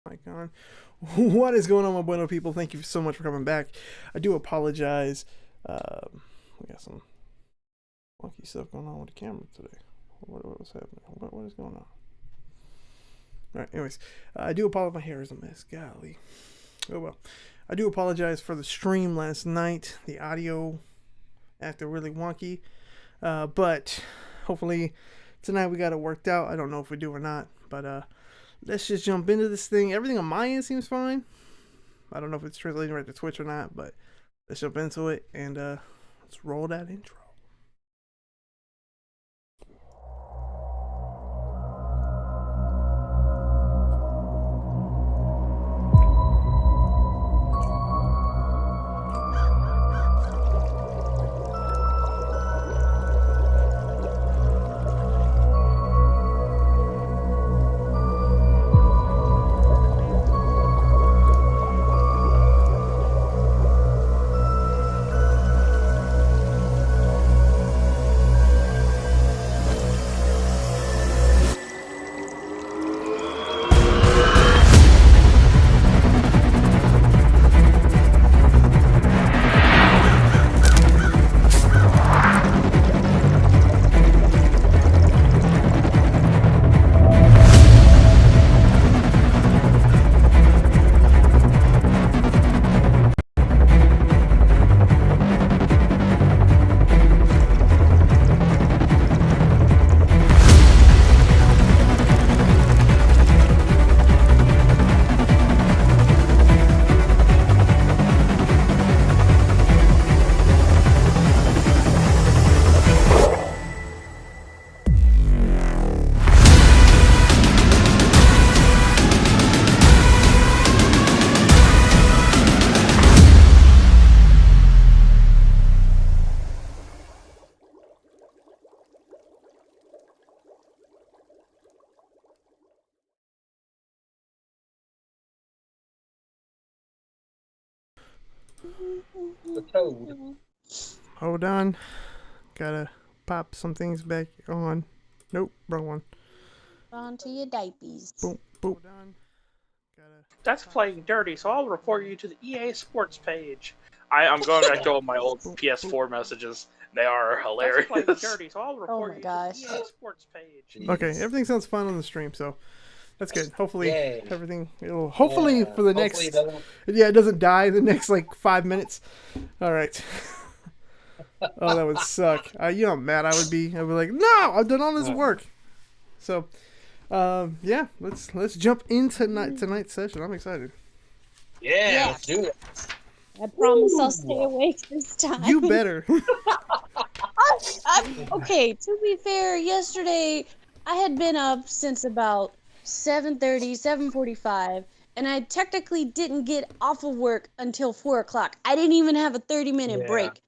Mic on. What is going on, my bueno people? Thank you so much for coming back. I do apologize. We got some funky stuff going on with the camera today. What's happening? What is going on? All right. Anyways, I do apologize. My hair is a mess. Golly. Oh well. I do apologize for the stream last night. The audio acted really wonky, but hopefully tonight we got it worked out. I don't know if we do or not, but let's just jump into this thing. Everything on my end seems fine. I don't know if it's translating right to Twitch or not, but let's jump into it and let's roll that intro. The toad. Hold on. Gotta pop some things back on. Nope, wrong one. On to your diapers. Boom, boom. Hold on. That's playing dirty, so I'll report you to the EA Sports page. I'm going back to all my old PS4 messages. They are hilarious. That's playing dirty, so I'll report you to the EA Sports page. Okay, everything sounds fine on the stream, so that's good. Hopefully, Yay. everything. It'll hopefully for the next. It doesn't... Yeah, it doesn't die the next like 5 minutes. All right. Oh, that would suck. You know how mad I would be. I'd be like, no, I've done all this work. So, yeah, let's jump into tonight's session. I'm excited. Yeah, let's do it. I promise I'll stay awake this time. You better. Okay, to be fair, yesterday I had been up since about 7:30, 7:45, and I technically didn't get off of work until 4 o'clock. I didn't even have a 30-minute break.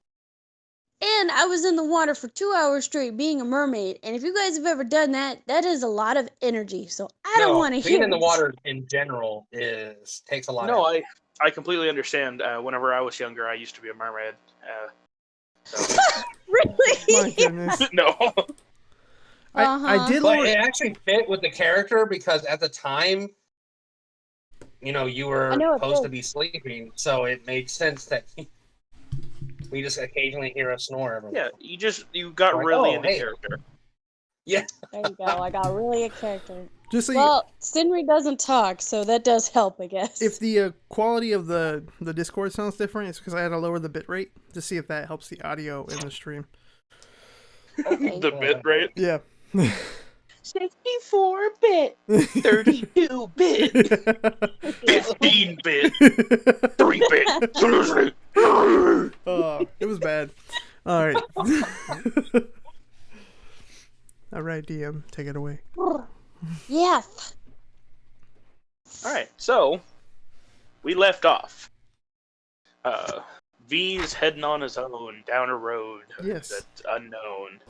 And I was in the water for 2 hours straight being a mermaid. And if you guys have ever done that, that is a lot of energy. So I don't want to hear being in the water in general takes a lot of energy. I completely understand. Whenever I was younger, I used to be a mermaid. Really? My goodness. No. I did. But it actually fit with the character because at the time, you were supposed to be sleeping, so it made sense that we just occasionally hear a snore. Yeah, you got really into character. Yeah. There you go. I got really a character. Just so Stinry doesn't talk, so that does help, I guess. If the quality of the Discord sounds different, it's because I had to lower the bit rate to see if that helps the audio in the stream. Okay. The bit rate? Yeah. 64-bit, 32-bit, 15-bit, 3-bit. Oh, it was bad. All right. All right, DM, take it away. Yes. All right, so we left off. V's heading on his own down a road that's unknown.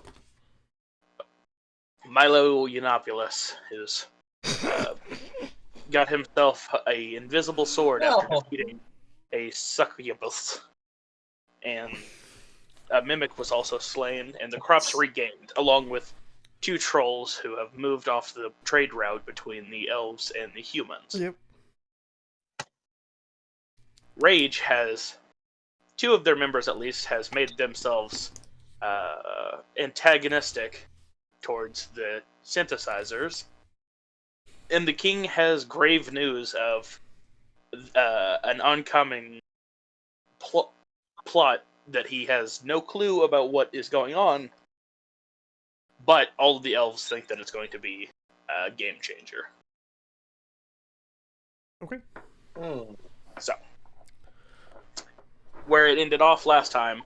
Milo Yiannopoulos is got himself a invisible sword after defeating a succubus, and a mimic was also slain, and the crops regained, along with 2 trolls who have moved off the trade route between the elves and the humans. Yep. Rage has, two of their members at least, has made themselves antagonistic towards the synthesizers. And the king has grave news of an oncoming plot that he has no clue about what is going on, but all of the elves think that it's going to be a game changer. Okay. So, where it ended off last time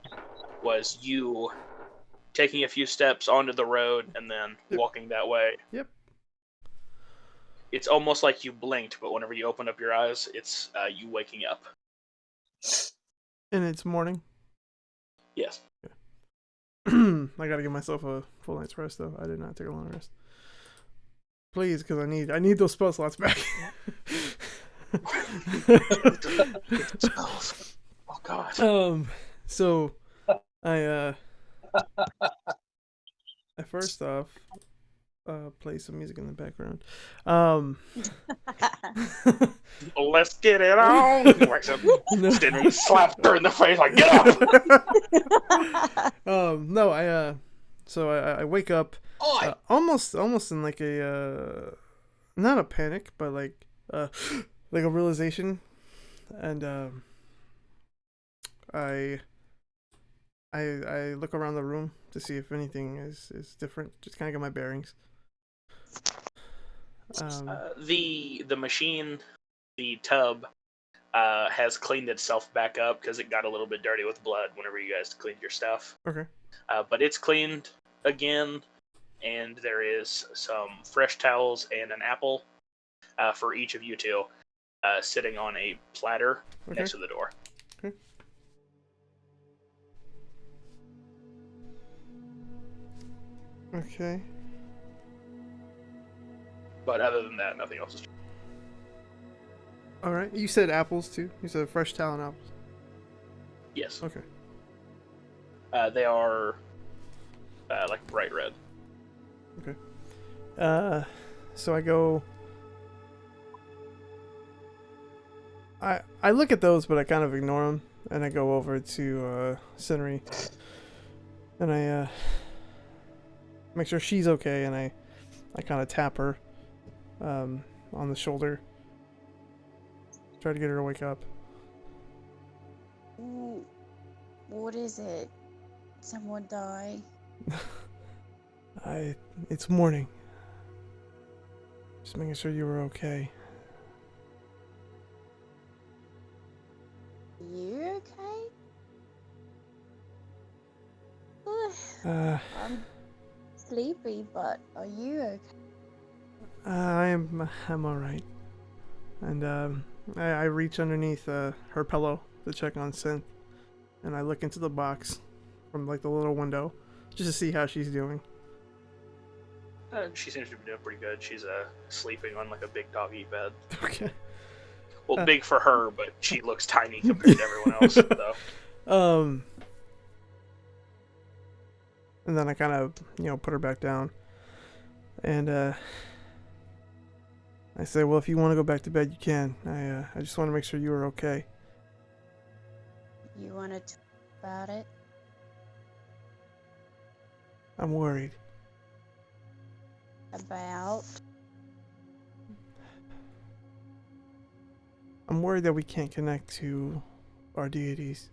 was you taking a few steps onto the road and then walking that way. Yep. It's almost like you blinked, but whenever you open up your eyes, it's you waking up. And it's morning. Yes. I gotta give myself a full night's rest, though. I did not take a long rest. Please, because I need those spell slots back. Oh God. So I first off play some music in the background. Let's get it on. Didn't slap her in the face like, get up. No, so I wake up almost in like a not a panic, but like a realization, and I look around the room to see if anything is different. Just kind of get my bearings. The machine, the tub, has cleaned itself back up because it got a little bit dirty with blood whenever you guys cleaned your stuff. Okay. But it's cleaned again, and there is some fresh towels and an apple for each of you two, sitting on a platter next to the door. Okay. Okay. But other than that, nothing else is. All right. You said apples too. You said fresh talon apples. Yes. Okay. They are like bright red. Okay. So I go. I look at those, but I kind of ignore them, and I go over to Cinnery, and I make sure she's okay, and I kind of tap her on the shoulder, try to get her to wake up. Ooh, what is it? Someone die? It's morning. Just making sure you were okay. You okay? I'm sleepy, but are you okay? I'm all right. And I reach underneath her pillow to check on Synth, and I look into the box from like the little window just to see how she's doing. She seems to be doing pretty good. She's sleeping on like a big doggy bed. Okay. Well, big for her, but she looks tiny compared to everyone else. So. And then I kind of put her back down, and I say, well, if you want to go back to bed, you can. I just want to make sure you were okay. You want to talk about it? I'm worried. About? I'm worried that we can't connect to our deities.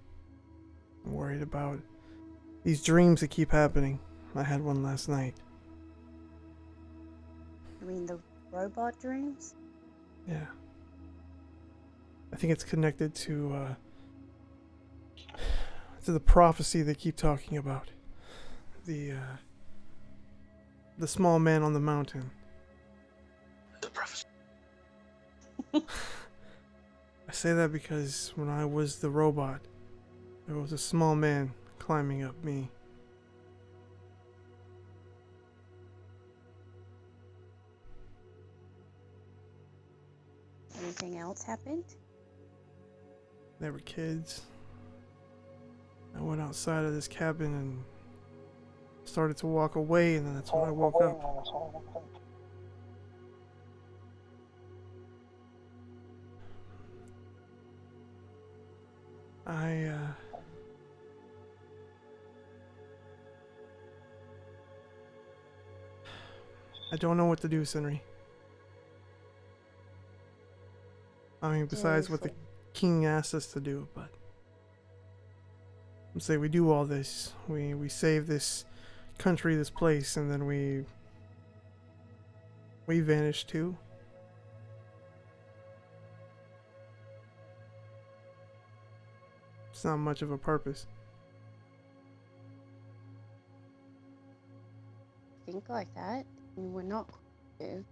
I'm worried about these dreams that keep happening. I had one last night. You mean the robot dreams? Yeah. I think it's connected to the prophecy they keep talking about. The small man on the mountain. The prophecy. I say that because when I was the robot, there was a small man climbing up me. Anything else happened? They were kids. I went outside of this cabin and started to walk away, and then that's when I woke up. I don't know what to do, Senri. I mean, besides what the king asked us to do, but let's say we do all this, we save this country, this place, and then we vanish too. It's not much of a purpose. Think like that, and we're not going to.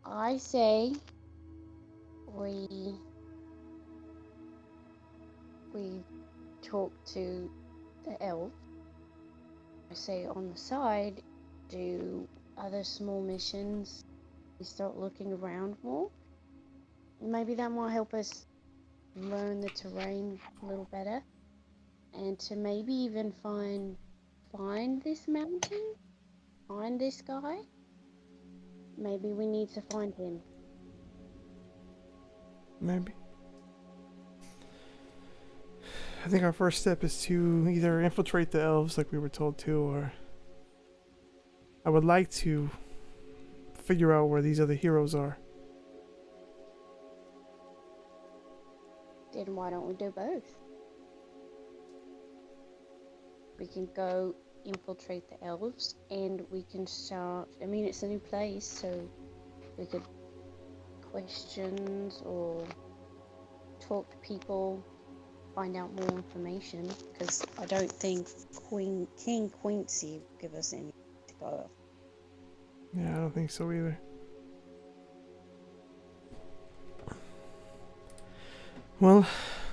I say we talk to the elf. I say on the side, do other small missions. We start looking around more. Maybe that might help us learn the terrain a little better, and to maybe even find this mountain, find this guy. Maybe we need to find him. Maybe. I think our first step is to either infiltrate the elves like we were told to, or I would like to figure out where these other heroes are. Then why don't we do both? We can go infiltrate the elves, and we can start. I mean, it's a new place, so we could questions or talk to people, find out more information. Because I don't think King Quincy will give us any to go off. Yeah, I don't think so either. Well,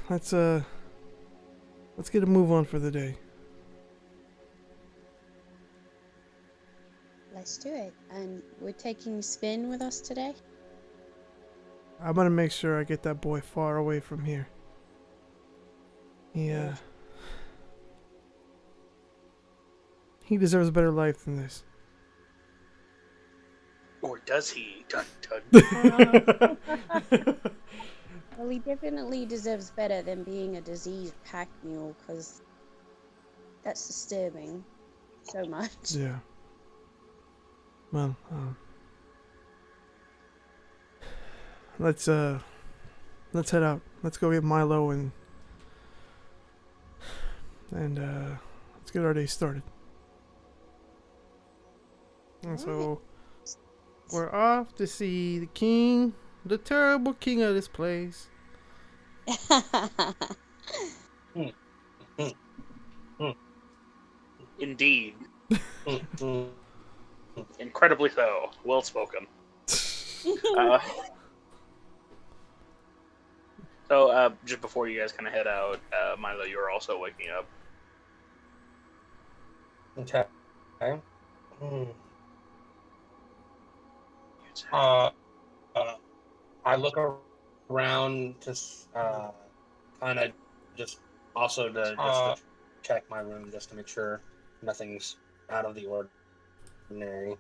let's get a move on for the day. Let's do it. And we're taking Spin with us today? I'm gonna make sure I get that boy far away from here. Yeah. He deserves a better life than this. Or does he? Dun, dun. Well, he definitely deserves better than being a diseased pack mule, because that's disturbing so much. Yeah. Well, let's head out. Let's go get Milo and let's get our day started. And so we're off to see the king, the terrible king of this place. Indeed. Incredibly so. Well spoken. So, just before you guys kind of head out, Milo, you're also waking up. Okay. I look around to kind of just also to check my room just to make sure nothing's out of the ordinary.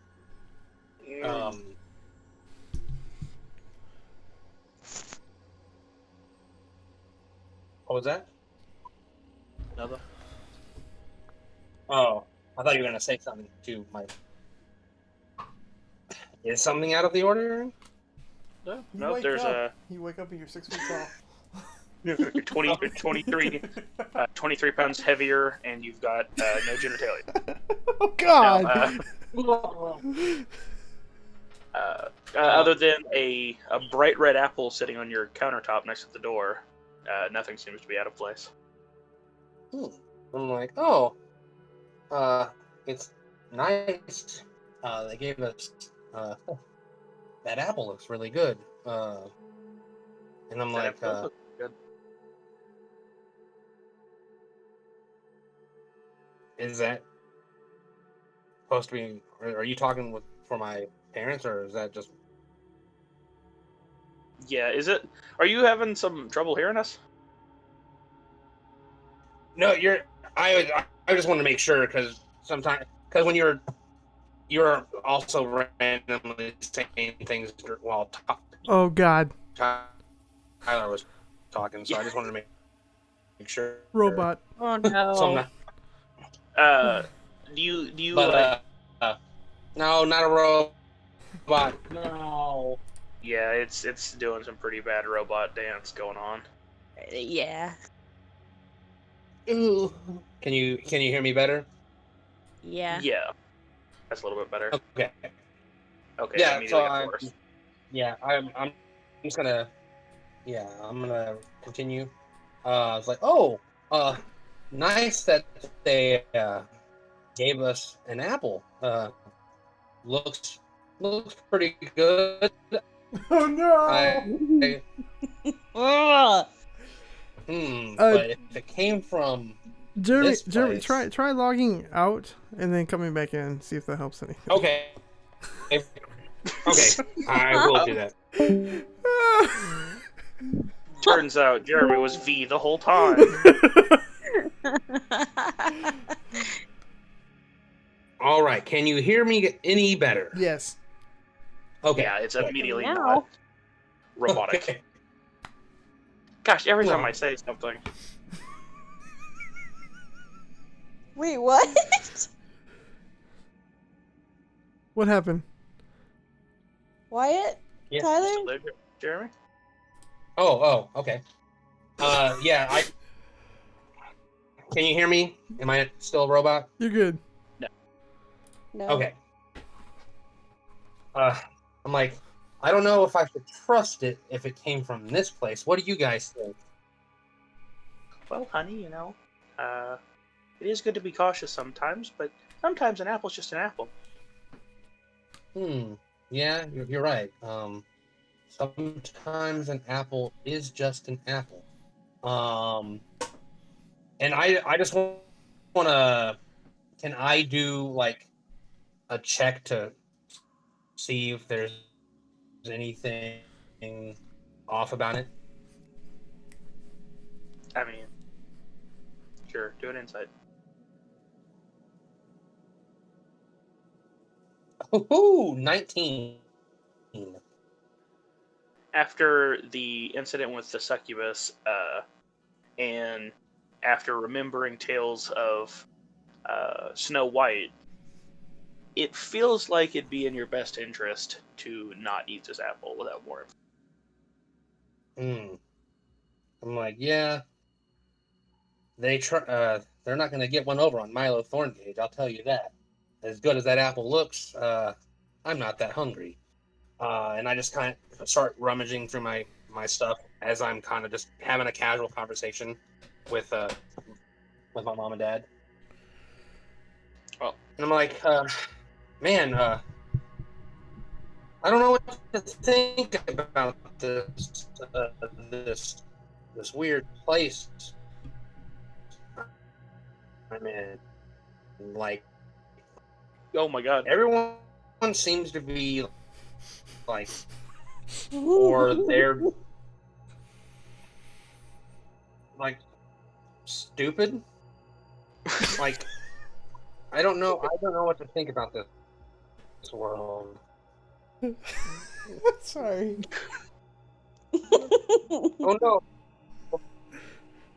What was that? Another? Oh, I thought you were gonna say something too, Mike. Is something out of the ordinary? No, there's a... You wake up and you're 6 feet tall. You're 23 pounds heavier, and you've got no genitalia. Oh, God! Other than a bright red apple sitting on your countertop next to the door, nothing seems to be out of place. I'm like, oh, it's nice. They gave us that apple looks really good. And I'm like, good. Is that supposed to be? Are you talking for my parents, or is that just? Yeah, is it? Are you having some trouble hearing us? No, I just want to make sure because when you're also randomly saying things while Oh, God. Tyler was talking, so I just wanted to make sure. Robot. Oh So I'm no. not, Do you but no, not a robot. No. Yeah, it's doing some pretty bad robot dance going on. Yeah. Ooh. Can you hear me better? Yeah. Yeah, that's a little bit better. Okay. Okay, Yeah. So immediately got worse. I'm just gonna I'm gonna continue. It's like nice that they gave us an apple. Looks pretty good. Oh no! I Ugh. but if it came from Jeremy, this place, try logging out and then coming back in. See if that helps anything. okay, I will do that. Turns out Jeremy was V the whole time. All right, can you hear me any better? Yes. Okay. Yeah, it's immediately Now. not robotic. Okay. Gosh, every time No. I say something. Wait, what? What happened? Wyatt? Yeah. Tyler? Still there, Jeremy? Oh, okay. I. Can you hear me? Am I still a robot? You're good. No. Okay. I'm like, I don't know if I should trust it if it came from this place. What do you guys think? Well, honey, it is good to be cautious sometimes, but sometimes an apple's just an apple. Yeah, you're right. Sometimes an apple is just an apple. And I just want to. Can I do like a check to see if there's anything off about it? I mean, sure, do an insight. Ooh, 19. After the incident with the succubus, and after remembering tales of Snow White, it feels like it'd be in your best interest to not eat this apple without more information. I'm like, yeah. They're not going to get one over on Milo Thorngage, I'll tell you that. As good as that apple looks, I'm not that hungry. And I just kind of start rummaging through my stuff as I'm kind of just having a casual conversation with my mom and dad. Oh. And I'm like, man, I don't know what to think about this weird place I'm in. Like, Oh my god. everyone seems to be like, or they're like stupid. Like, I don't know what to think about this world. Sorry. Oh no.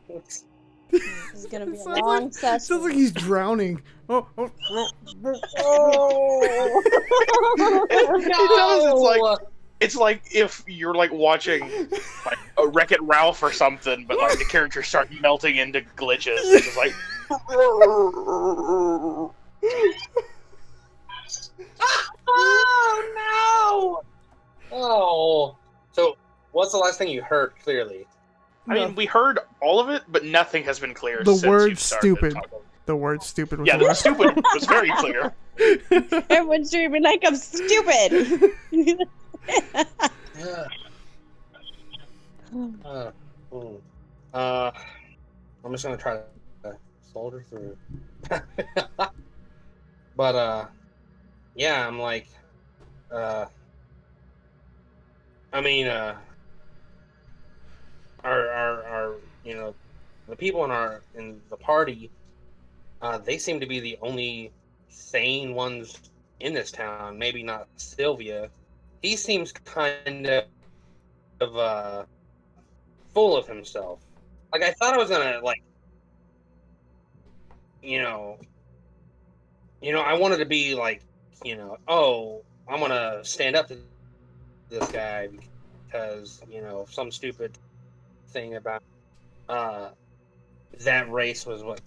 This is gonna be a Sounds long like- session. Sounds like he's drowning. Oh. Oh. It does. It's like if you're like watching like a Wreck-It Ralph or something, but like the characters start melting into glitches. It's just like Oh no! Oh. So, what's the last thing you heard? Clearly. I mean, we heard all of it, but nothing has been clear. The since word you've started stupid. talking. The word stupid was Yeah, the the last. stupid was very clear. Everyone's dreaming like I'm stupid. Yeah. I'm just gonna try to soldier through. But yeah, I'm like, I mean, our the people in the party, they seem to be the only sane ones in this town. Maybe not Sylvia. He seems kind of full of himself. Like, I thought I was gonna, like, you know, I wanted to be like, oh, I'm gonna stand up to this guy because, some stupid thing about uh that race was what,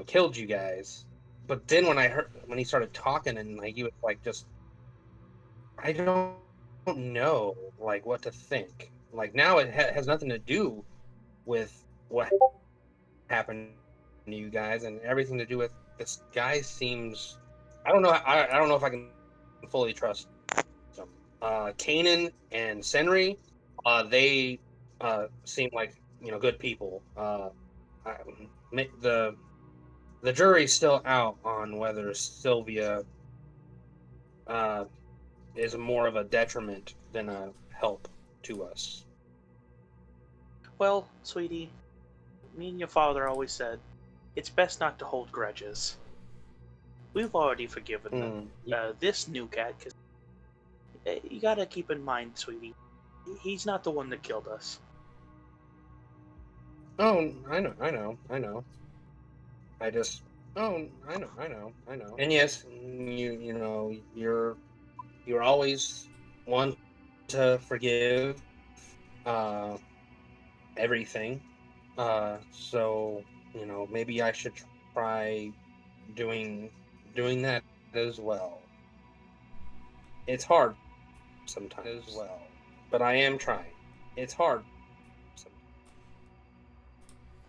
killed you guys. But then when he started talking and like he was like just I don't know like what to think. Like now it has nothing to do with what happened to you guys and everything to do with this guy seems I don't know I don't know if I can fully trust him. Kanan and Senri, they seem like good people. I, the jury's still out on whether Sylvia uh, is more of a detriment than a help to us. Well, sweetie, me and your father always said it's best not to hold grudges. We've already forgiven this new cat, because you gotta keep in mind, sweetie, he's not the one that killed us. Oh, I know. I just, oh, I know. And yes, you're always one to forgive uh, everything. So maybe I should try doing that as well. It's hard sometimes as well, but I am trying. It's hard sometimes.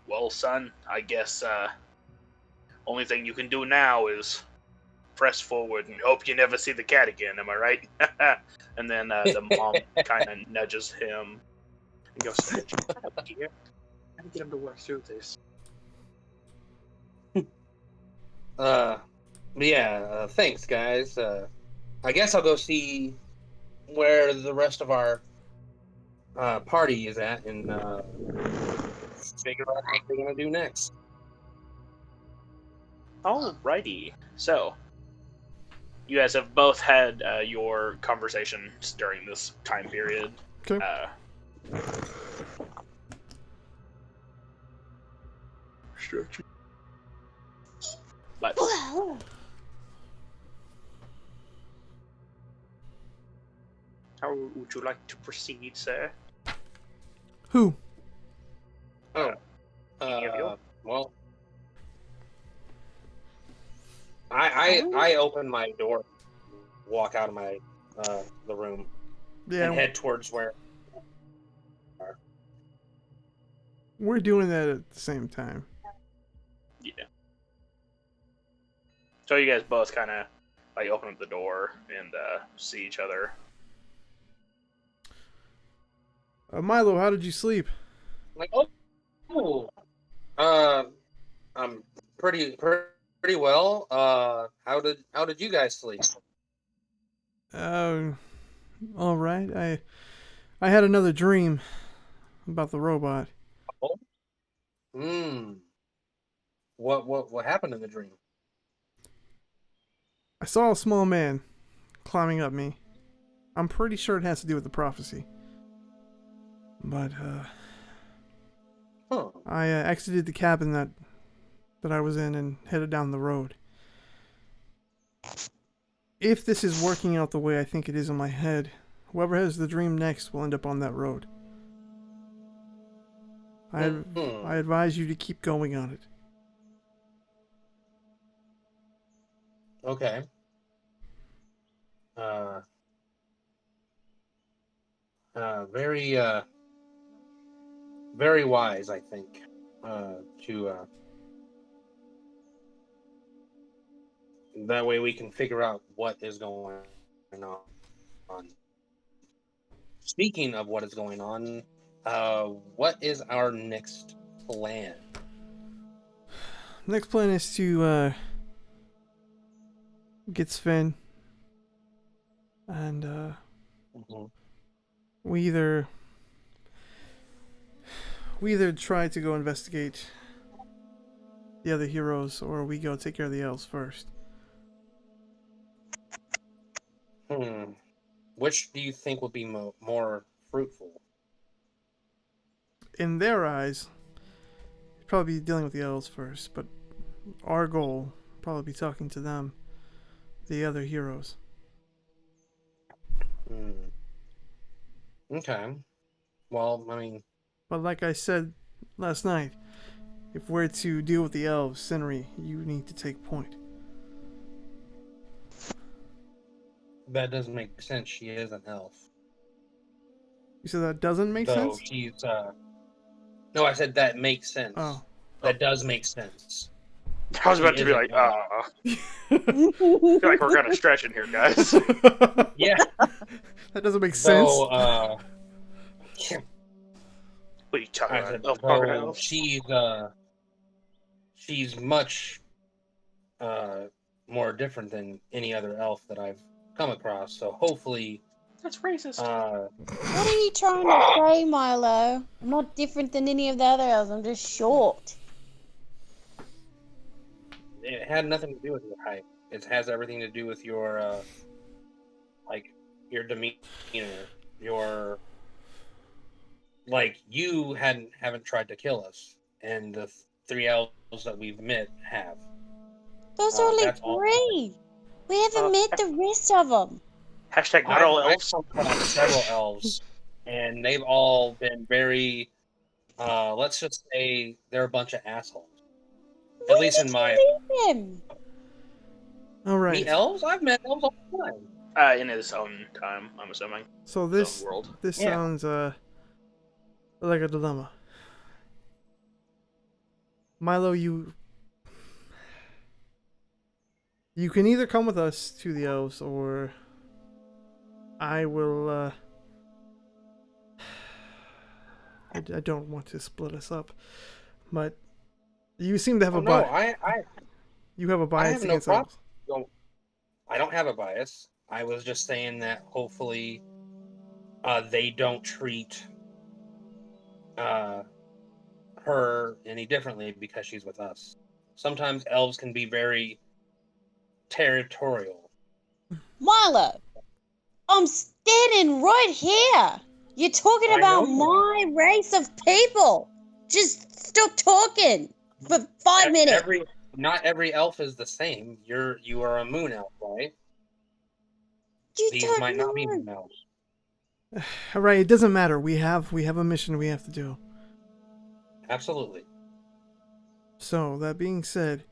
Well, son, I guess only thing you can do now is press forward and hope you never see the cat again. Am I right? And then the mom kind of nudges him and goes, "Shut up, dear. Trying to get him to work through this." Thanks, guys. I guess I'll go see where the rest of our party is at and figure out what we're gonna do next. Alrighty. So, you guys have both had your conversations during this time period. Okay. But how would you like to proceed, sir? Who? Oh, Any of you? well, I open my door, walk out of my the room, Yeah, and head towards where. we're doing that at the same time. Yeah. So you guys both kind of like open up the door and see each other. Milo, how did you sleep? Like, I'm pretty well. How did you guys sleep? Uh, all right. I had another dream about the robot. Oh, what happened in the dream? I saw a small man climbing up me. I'm pretty sure it has to do with the prophecy. But I exited the cabin that I was in and headed down the road. If this is working out the way I think it is in my head, whoever has the dream next will end up on that road. I advise you to keep going on it. Okay. Very very wise, I think. To that way we can figure out what is going on. Speaking of what is going on, what is our next plan? Next plan is to get Sven, and we either try to go investigate the other heroes, or we go take care of the elves first. Which do you think would be more fruitful? in their eyes, you'd probably be dealing with the elves first, but our goal probably be talking to them, the other heroes. Okay. Well, I mean, But like I said last night, if we're to deal with the elves, Sinri, you need to take point. that doesn't make sense. She is an elf. You said that doesn't make Though sense? she's no, I said that makes sense. Oh. That does make sense. I was about She to be is like, an elf. I feel like we're kind of stretching here, guys. Yeah. That doesn't make sense. So, What are you talking I about? said, Elf talking to though elves? she's much more different than any other elf that I've come across. So hopefully, That's racist. What are you trying to say, Milo? I'm not different than any of the other elves. I'm just short. it had nothing to do with your height. It has everything to do with your your demeanor, your you haven't tried to kill us, and the three elves that we've met have. Those are only That's all. three. We haven't met the rest of them. Hashtag not all I've elves. come across several elves, and they've all been very. Let's just say they're a bunch of assholes. At least in my meet him? All right. meet elves. I've met elves all the time. In his own time, I'm assuming. So His this own world. this Yeah. sounds like a dilemma. Milo, you can either come with us to the elves, or I will. I don't want to split us up, but you seem to have a No, bias. You have a I bias have no against problem. elves. I don't have a bias. I was just saying that hopefully, they don't treat her any differently because she's with us. Sometimes elves can be very territorial. Milo, I'm standing right here. You're talking I about know you my race of people. Just stop talking for 5 minutes. Not every elf is the same. You are a moon elf, right? You These don't might not be know. moon elves. All right, it doesn't matter. We have a mission we have to do. Absolutely. So that being said,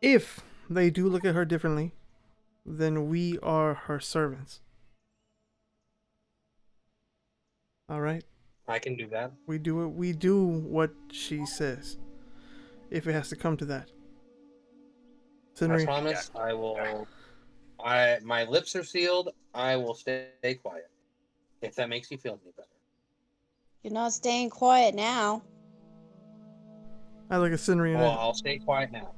if they do look at her differently, then we are her servants. All right. I can do that. We do it. We do what she says. If it has to come to that. I Sinri, promise. Yeah. I will. My lips are sealed. I will stay quiet. If that makes you feel any better. You're not staying quiet now. I look at Sinri and Well, I'll stay quiet now.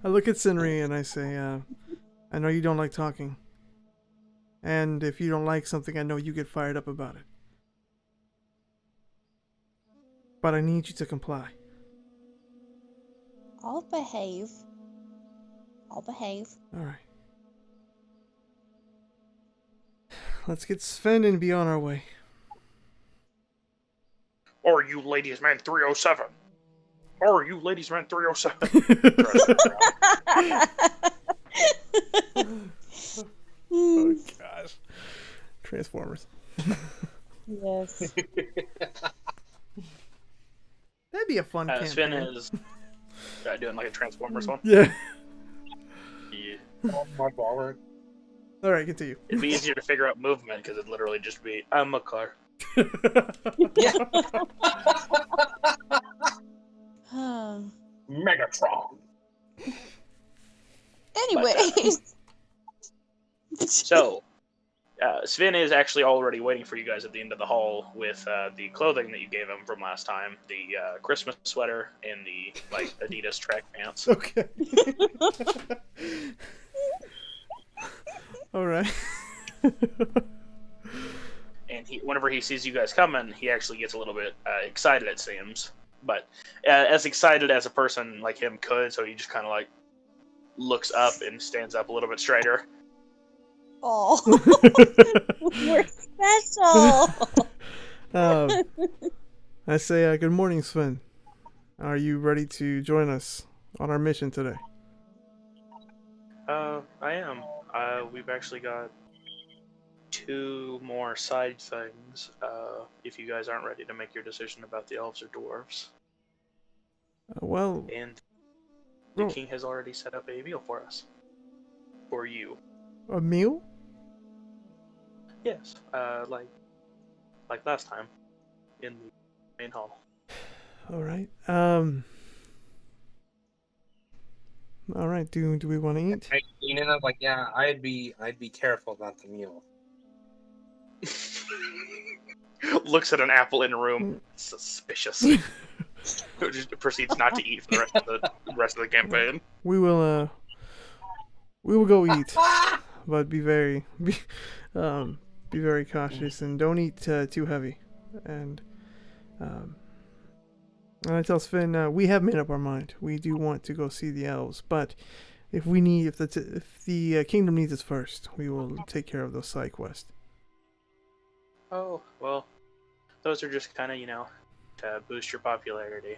I look at Sinri and I say, I know you don't like talking. And if you don't like something, I know you get fired up about it. But I need you to comply. I'll behave. All right. Let's get Sven and be on our way. Or you ladies man 307. Or you ladies man 307. Oh gosh. Transformers. Yes. That'd be a fun campaign. Sven is doing like a Transformers one. Yeah. Yeah. My baller. All right, continue. It'd be easier to figure out movement because it'd literally just be, I'm a car. Megatron. Anyways. So, Sven is actually already waiting for you guys at the end of the hall with the clothing that you gave him from last time, the Christmas sweater and the Adidas track pants. Okay. All right. And whenever he sees you guys coming, he actually gets a little bit excited, it seems. But as excited as a person like him could, so he just kind of looks up and stands up a little bit straighter. Oh, we're special. I I say good morning, Sven. Are you ready to join us on our mission today? I am. We've actually got 2 more side things. If you guys aren't ready to make your decision about the elves or dwarves, Well, and the oh, king has already set up a meal for us. For you. a meal? Yes. Like last time, in the main hall. All right. All right. Do we want to eat? And I was like, yeah, I'd be careful about the meal. Looks at an apple in a room. Suspicious. Just proceeds not to eat for the rest of the campaign. We will go eat, but be very cautious and don't eat too heavy. And I tell Sven, we have made up our mind. We do want to go see the elves, but if the kingdom needs us first, we will take care of those side quests. Oh, well, those are just kind of, to boost your popularity.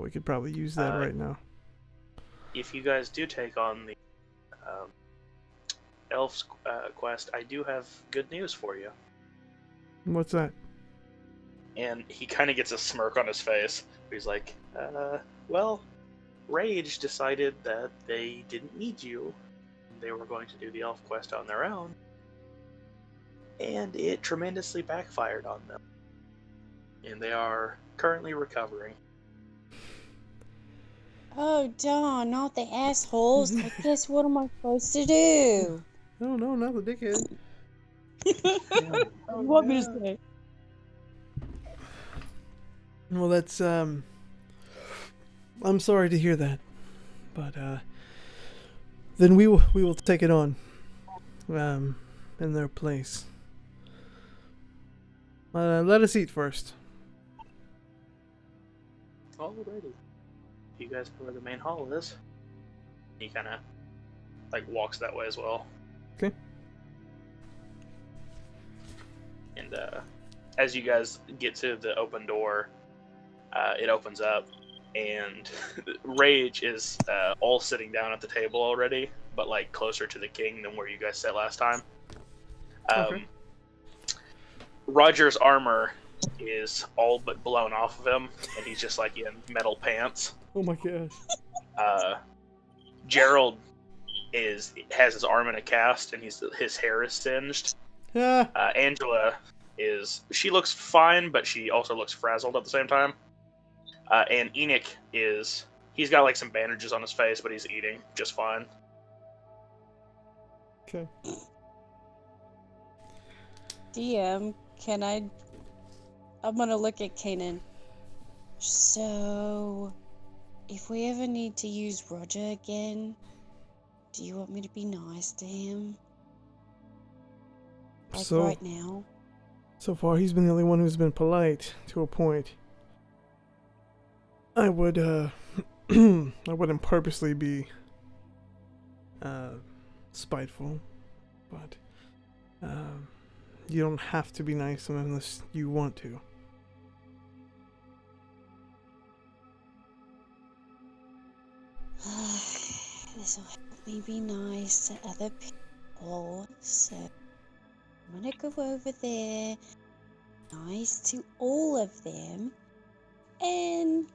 We could probably use that right now. If you guys do take on the Elves quest, I do have good news for you. What's that? And he kind of gets a smirk on his face. He's like, well, Rage decided that they didn't need you. They were going to do the elf quest on their own. And it tremendously backfired on them. And they are currently recovering. Oh, darn, not the assholes. I guess what am I supposed to do? No, not the dickhead. What do you want me to say? Well, that's I'm sorry to hear that, but then we will take it on, in their place. Let us eat first. Alrighty. You guys know where the main hall is. He kind of walks that way as well. Okay. And as you guys get to the open door, it opens up, and Rage is all sitting down at the table already, but closer to the king than where you guys sat last time. Okay. Roger's armor is all but blown off of him, and he's just in metal pants. Oh my gosh. Gerald has his arm in a cast, and his hair is singed. Yeah. Angela she looks fine, but she also looks frazzled at the same time. And Enoch he's got some bandages on his face, but he's eating just fine. Okay. DM, I'm gonna look at Kanan. So, if we ever need to use Roger again, do you want me to be nice to him? Right now? So far, he's been the only one who's been polite to a point. I would, I wouldn't purposely be, spiteful, but, you don't have to be nice unless you want to. This will help me be nice to other people, so I'm gonna go over there, nice to all of them, and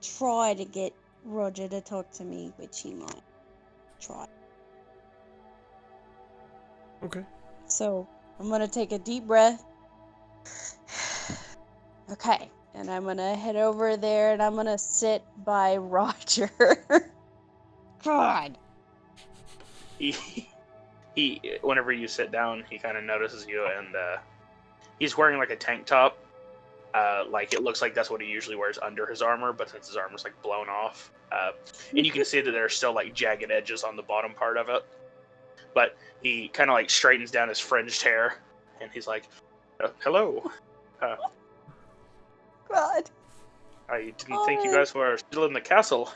try to get Roger to talk to me, which he might try. Okay. So I'm gonna take a deep breath. Okay, and I'm gonna head over there and I'm gonna sit by Roger. God. He whenever you sit down, he kind of notices you, and he's wearing a tank top. It looks like that's what he usually wears under his armor, but since his armor's blown off, and you can see that there's still jagged edges on the bottom part of it. But he kind of straightens down his fringed hair, and he's like, "Hello." God. I didn't think you guys were still in the castle.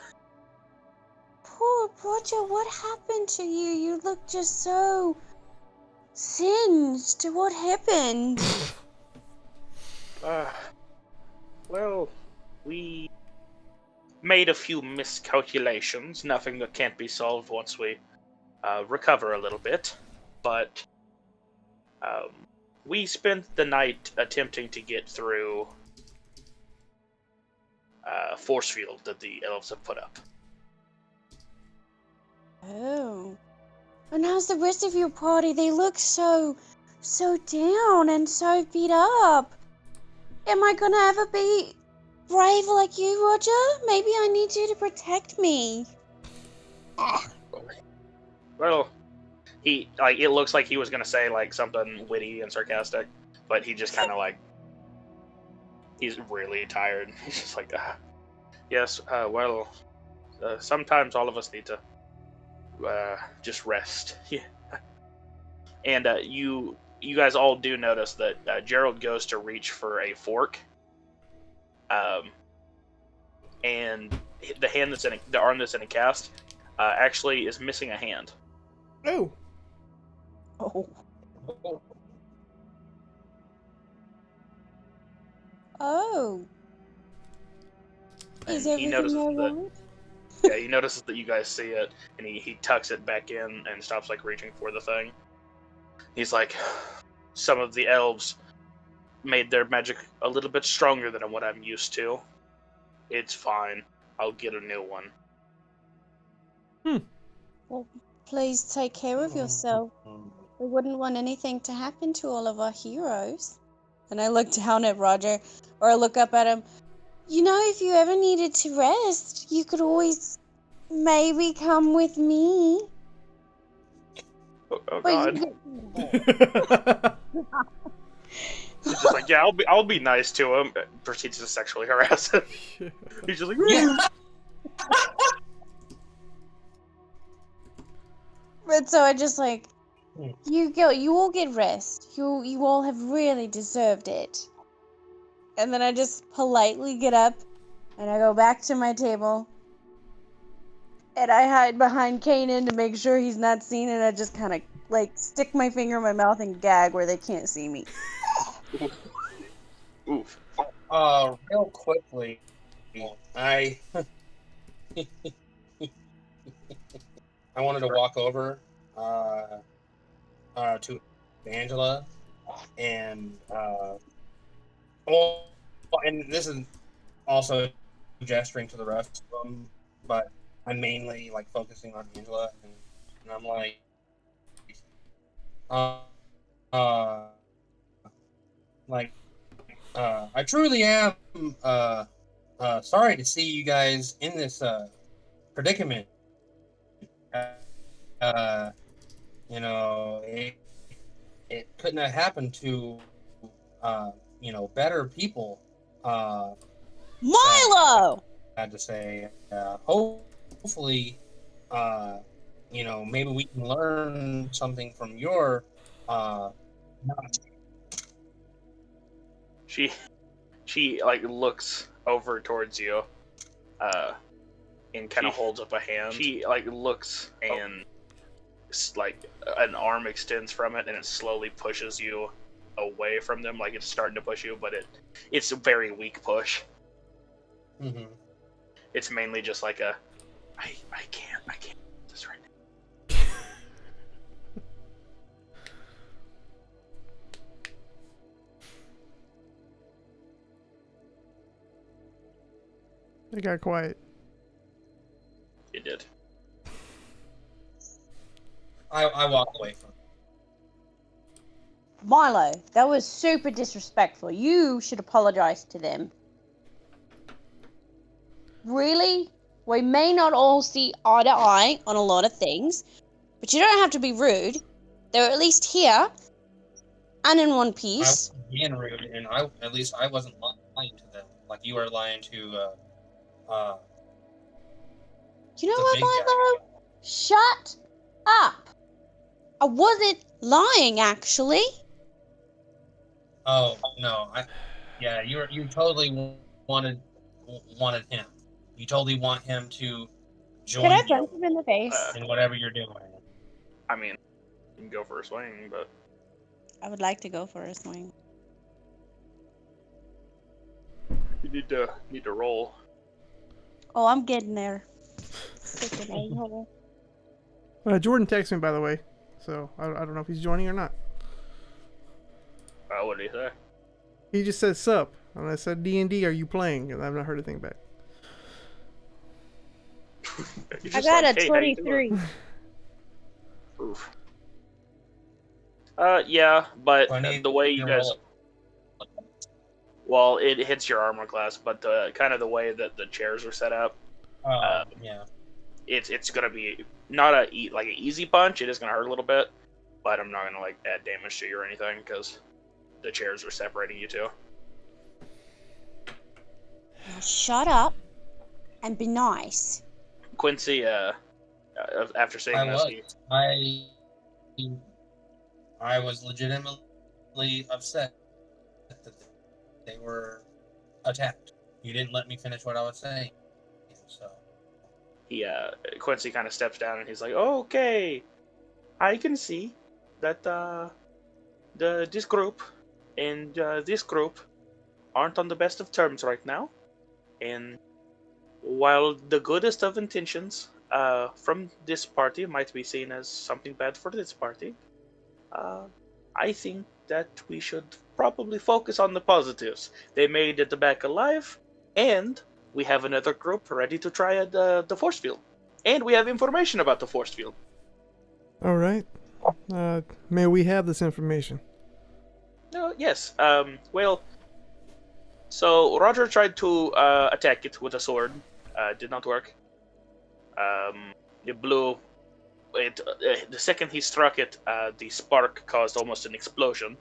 Poor Roger, what happened to you? You look just so singed. What happened? Well, we made a few miscalculations. Nothing that can't be solved once we recover a little bit. But we spent the night attempting to get through force field that the elves have put up. Oh. And how's the rest of your party? They look so down and so beat up. Am I gonna ever be brave like you, Roger? Maybe I need you to protect me. Well, it looks like he was gonna say like something witty and sarcastic, but he just kind of like he's really tired. He's just like, yes, sometimes all of us need to just rest. Yeah. And you guys all do notice that Gerald goes to reach for a fork, and the arm that's in a cast actually is missing a hand. Oh. Oh. Oh. Is And he everything notices that. alright? Yeah, he notices that you guys see it, and he tucks it back in and stops like reaching for the thing. He's like, some of the elves made their magic a little bit stronger than what I'm used to. It's fine. I'll get a new one. Well, please take care of yourself. We wouldn't want anything to happen to all of our heroes. And I look down at Roger, or I look up at him. You know, if you ever needed to rest, you could always maybe come with me. Oh But God! He's just like, yeah, I'll be nice to him. Proceeds to sexually harass him. He's just like, yeah. But so I just like, you all get rest. You all have really deserved it. And then I just politely get up and I go back to my table. And I hide behind Kanan to make sure he's not seen, and I just kind of like stick my finger in my mouth and gag where they can't see me. Oof. Real quickly, I wanted to walk over to Angela and and this is also gesturing to the rest of them, but I'm mainly like focusing on Angela, and I'm like, I truly am sorry to see you guys in this predicament. It couldn't have happened to better people. Milo! Had to say, hopefully, maybe we can learn something from your. She like looks over towards you, and kind of holds up a hand. She like looks and like an arm extends from it, and it slowly pushes you away from them, like it's starting to push you, but it's a very weak push. Mm-hmm. It's mainly just like I can't do this right now. They got quiet. It did. I walk away from it. Milo, that was super disrespectful. You should apologize to them. Really? We may not all see eye to eye on a lot of things, but you don't have to be rude. They're at least here and in one I piece. was being rude, and at least I wasn't lying to them like you are lying to. You know the what, big guy. Milo? Shut up. I wasn't lying, actually. Oh no! You totally wanted him. You totally want him to join Can I you punch him in the face? in whatever you're doing. I mean, you can go for a swing, but I would like to go for a swing. You need to roll. Oh, I'm getting there. Freaking a-hole. Jordan texted me, by the way, so I don't know if he's joining or not. What did he say? He just said sup, and I said D&D, are you playing? And I've not heard a thing back. I got a "Hey, how you doing?" 23. Oof. Yeah, but the way you You're guys, all- well, it hits your armor class, but kind of the way that the chairs are set up, yeah. it's gonna be not an easy punch. It is gonna hurt a little bit, but I'm not gonna like add damage to you or anything because the chairs are separating you two. Now shut up and be nice. Quincy, after saying this, I was legitimately upset that they were attacked. You didn't let me finish what I was saying, so. Quincy kind of steps down and he's like, oh, "Okay, I can see that this group and this group aren't on the best of terms right now, and while the goodest of intentions from this party might be seen as something bad for this party, I think that we should probably focus on the positives. They made it back alive, and we have another group ready to try the force field. And we have information about the force field." All right. May we have this information? Yes. Well, so Roger tried to attack it with a sword. Did not work. It blew. The second he struck it, the spark caused almost an explosion.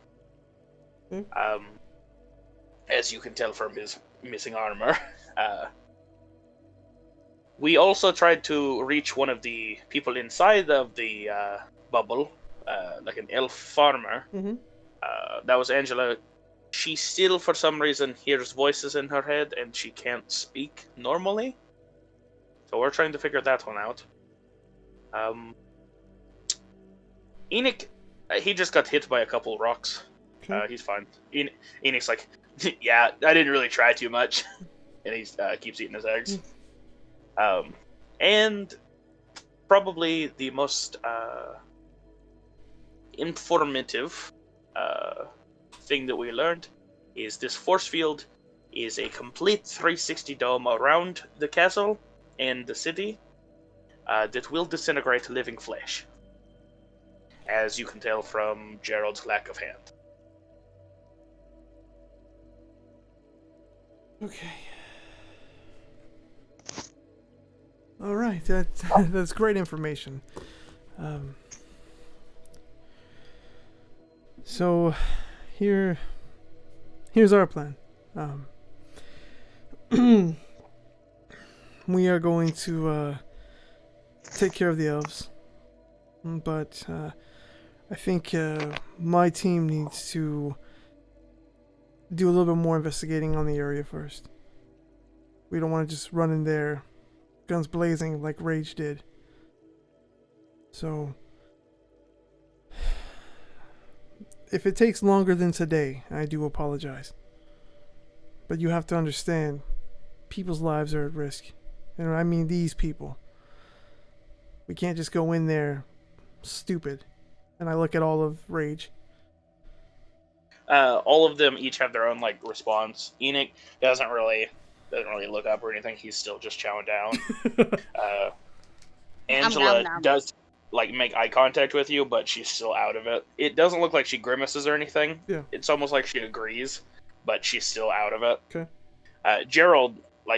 As you can tell from his missing armor. We also tried to reach one of the people inside of the bubble, like an elf farmer. Mm-hmm. That was Angela. She still, for some reason, hears voices in her head, and she can't speak normally. So we're trying to figure that one out. Enoch, he just got hit by a couple rocks. Okay. He's fine. Enoch's like, "Yeah, I didn't really try too much," and he keeps eating his eggs. And probably the most informative thing that we learned is this force field is a complete 360 dome around the castle and the city that will disintegrate living flesh, as you can tell from Gerald's lack of hand. Okay. All right. That's great information. So here's our plan. We are going to take care of the elves, but I think my team needs to do a little bit more investigating on the area first. We don't want to just run in there, guns blazing like Rage did. So if it takes longer than today, I do apologize. But you have to understand, people's lives are at risk. And I mean these people. We can't just go in there stupid. And I look at all of Rage. All of them each have their own response. Enoch doesn't really look up or anything. He's still just chowing down. Angela does make eye contact with you, but she's still out of it. It doesn't look like she grimaces or anything. Yeah. It's almost like she agrees, but she's still out of it. Okay. Gerald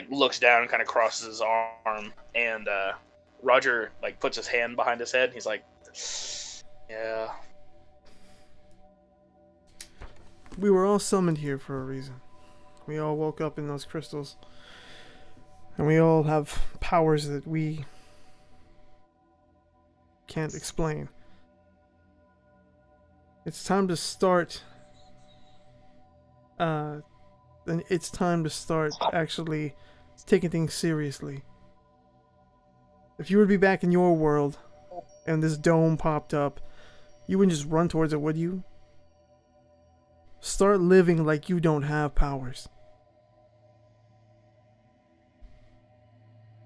looks down and kind of crosses his arm, and Roger puts his hand behind his head. And he's like, "Yeah." We were all summoned here for a reason. We all woke up in those crystals. And we all have powers that we can't explain. It's time to start it's time to start actually taking things seriously. If you were to be back in your world and this dome popped up, you wouldn't just run towards it, would you? Start living like you don't have powers.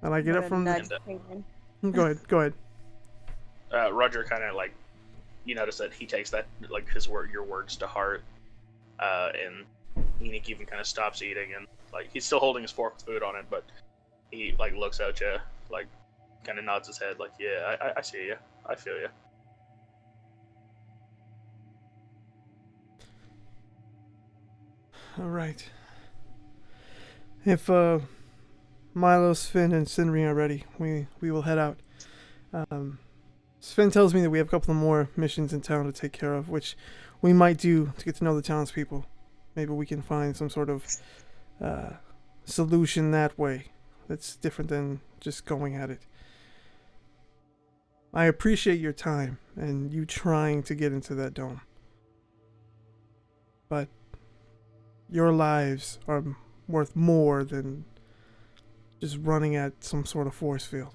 And I get up from Nudge the... Caitlin. Go ahead. Go ahead. Roger kind of like, you notice that he takes that like your words to heart, and Enoch even kind of stops eating and like he's still holding his fork with food on it, but he like looks at you, like kind of nods his head, like yeah, I see you, I feel you. All right. If Milo, Sven, and Sinri are ready, we will head out. Sven tells me that we have a couple of more missions in town to take care of, which we might do to get to know the townspeople. Maybe we can find some sort of solution that way that's different than just going at it. I appreciate your time and you trying to get into that dome. But your lives are worth more than just running at some sort of force field.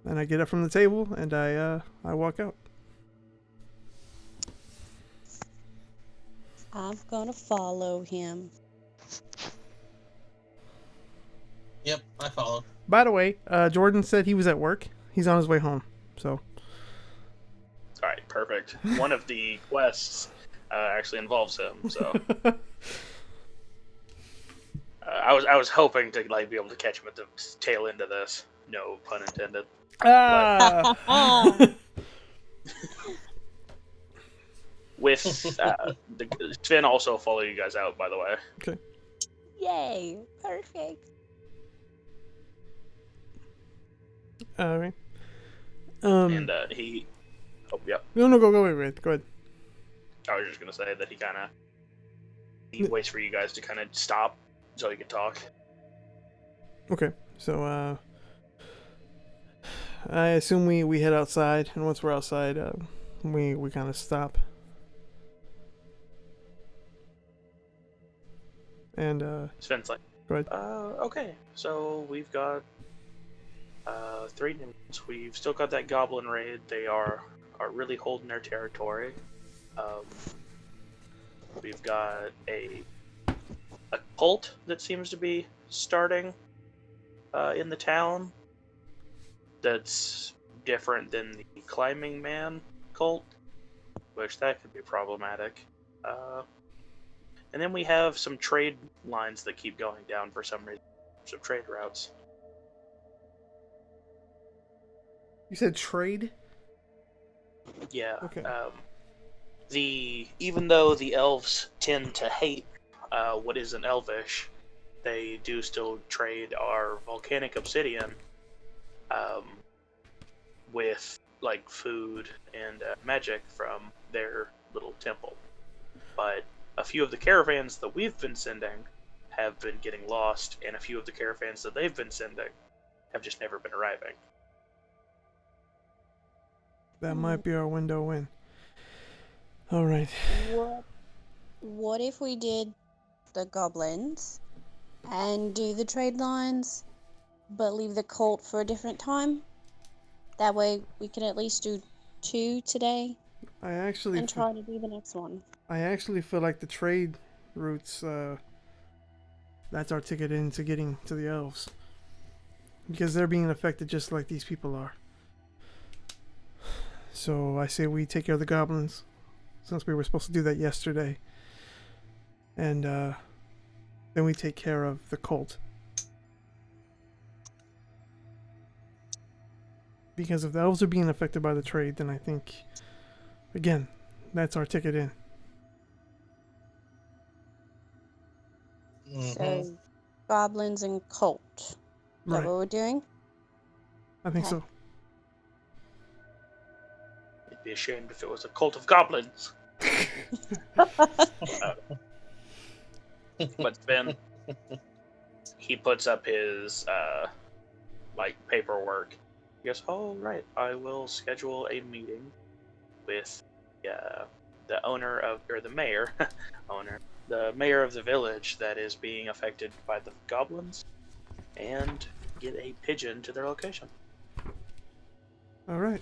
And I get up from the table and I walk out. I'm gonna follow him. Yep, I follow. By the way, Jordan said he was at work. He's on his way home. So. All right, perfect. One of the quests actually involves him, so. I was hoping to like be able to catch him at the tail end of this. No pun intended. With the Sven also follow you guys out, by the way. Okay. Yay! Perfect. All right. And he. Oh yeah. No, go ahead. Go ahead. I was just gonna say that he waits for you guys to kind of stop so he can talk. Okay. So I assume we head outside, and once we're outside, we kind of stop. And Sven's like, go ahead. Okay, so we've got 3 ninjas. We've still got that goblin raid. They are really holding their territory. We've got a cult that seems to be starting in the town. That's different than the climbing man cult, which that could be problematic. And then we have some trade lines that keep going down for some reason. Some trade routes. You said trade? Yeah. Okay. Even though the elves tend to hate what isn't elvish, they do still trade our volcanic obsidian with like food and magic from their little temple. But a few of the caravans that we've been sending have been getting lost, and a few of the caravans that they've been sending have just never been arriving. That might be our window in. All right. What if we did the goblins and do the trade lines, but leave the cult for a different time? That way we can at least do 2 today and try to do the next one. I actually feel like the trade routes, that's our ticket into getting to the elves. Because they're being affected just like these people are. So I say we take care of the goblins, since we were supposed to do that yesterday. And then we take care of the cult. Because if the elves are being affected by the trade, then I think, again, that's our ticket in. So, goblins and cult. Is Right. that what we're doing? I think Okay. so. It'd be ashamed if it was a cult of goblins. But Sven, he puts up his like paperwork. He goes, "Oh right, I will schedule a meeting with the owner of, or the mayor, the mayor of the village that is being affected by the goblins, and get a pigeon to their location." All right.